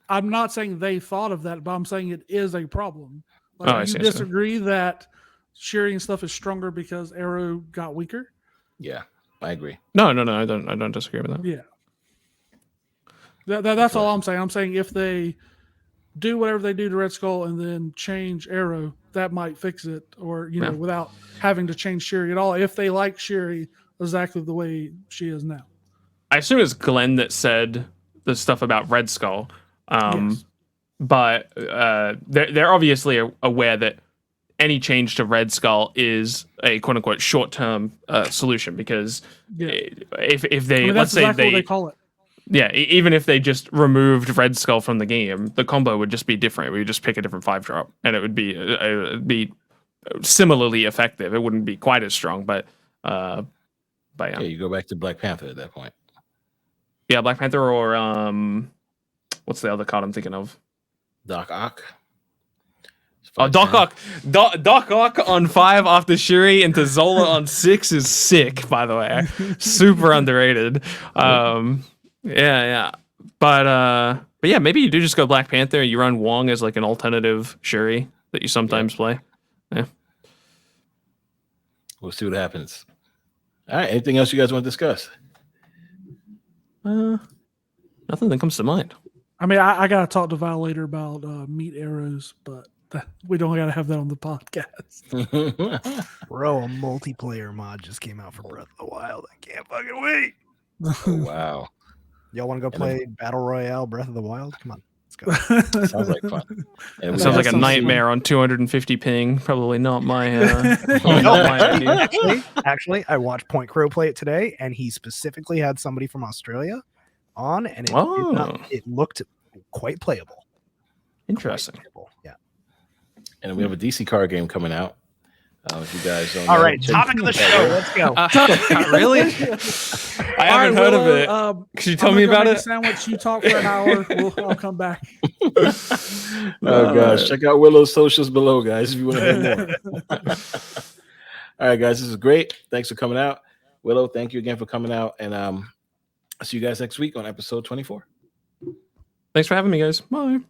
I'm not saying they thought of that, but I'm saying it is a problem. Like, you disagree that Shuri and stuff is stronger because Arrow got weaker? Yeah, I agree. No, I don't disagree with that. Yeah. That's all I'm saying. I'm saying if they do whatever they do to Red Skull and then change Arrow, that might fix it, or without having to change Shuri at all. If they like Shuri exactly the way she is now. I assume it's Glenn that said the stuff about Red Skull, Yes. but they're obviously aware that any change to Red Skull is a quote unquote short term solution, because if they let's say exactly what they call it. Yeah, even if they just removed Red Skull from the game, the combo would just be different. We would just pick a different 5-drop, and it would be similarly effective. It wouldn't be quite as strong, but yeah. Yeah, you go back to Black Panther at that point. Yeah, Black Panther, or what's the other card I'm thinking of? Doc Ock. Oh, Doc Ock. Doc Ock on 5 after Shuri into Zola on 6 is sick, by the way. Super underrated. Yeah. But yeah, maybe you do just go Black Panther and you run Wong as like an alternative Shuri that you sometimes play. Yeah. We'll see what happens. All right. Anything else you guys want to discuss? Nothing that comes to mind. I mean, I got to talk to Val later about meat arrows, but we don't got to have that on the podcast. Bro, a multiplayer mod just came out for Breath of the Wild. I can't fucking wait. Oh, wow. Y'all want to go play Battle Royale Breath of the Wild? Come on, let's go. Sounds like fun. It sounds like a nightmare on 250 ping. Probably not my, not my idea. Actually, I watched Point Crow play it today, and he specifically had somebody from Australia on, and it looked quite playable. Interesting. Yeah. And we have a DC card game coming out. If you guys don't All know, right, topic of the show. Let's go. Really? I haven't heard of it. Could you tell me about it? Sandwich. You talk for an hour. I'll come back. Oh gosh, check out Willow's socials below, guys, if you want to hear more. All right, guys, this is great. Thanks for coming out. Willow, thank you again for coming out, and I'll see you guys next week on episode 24. Thanks for having me, guys. Bye.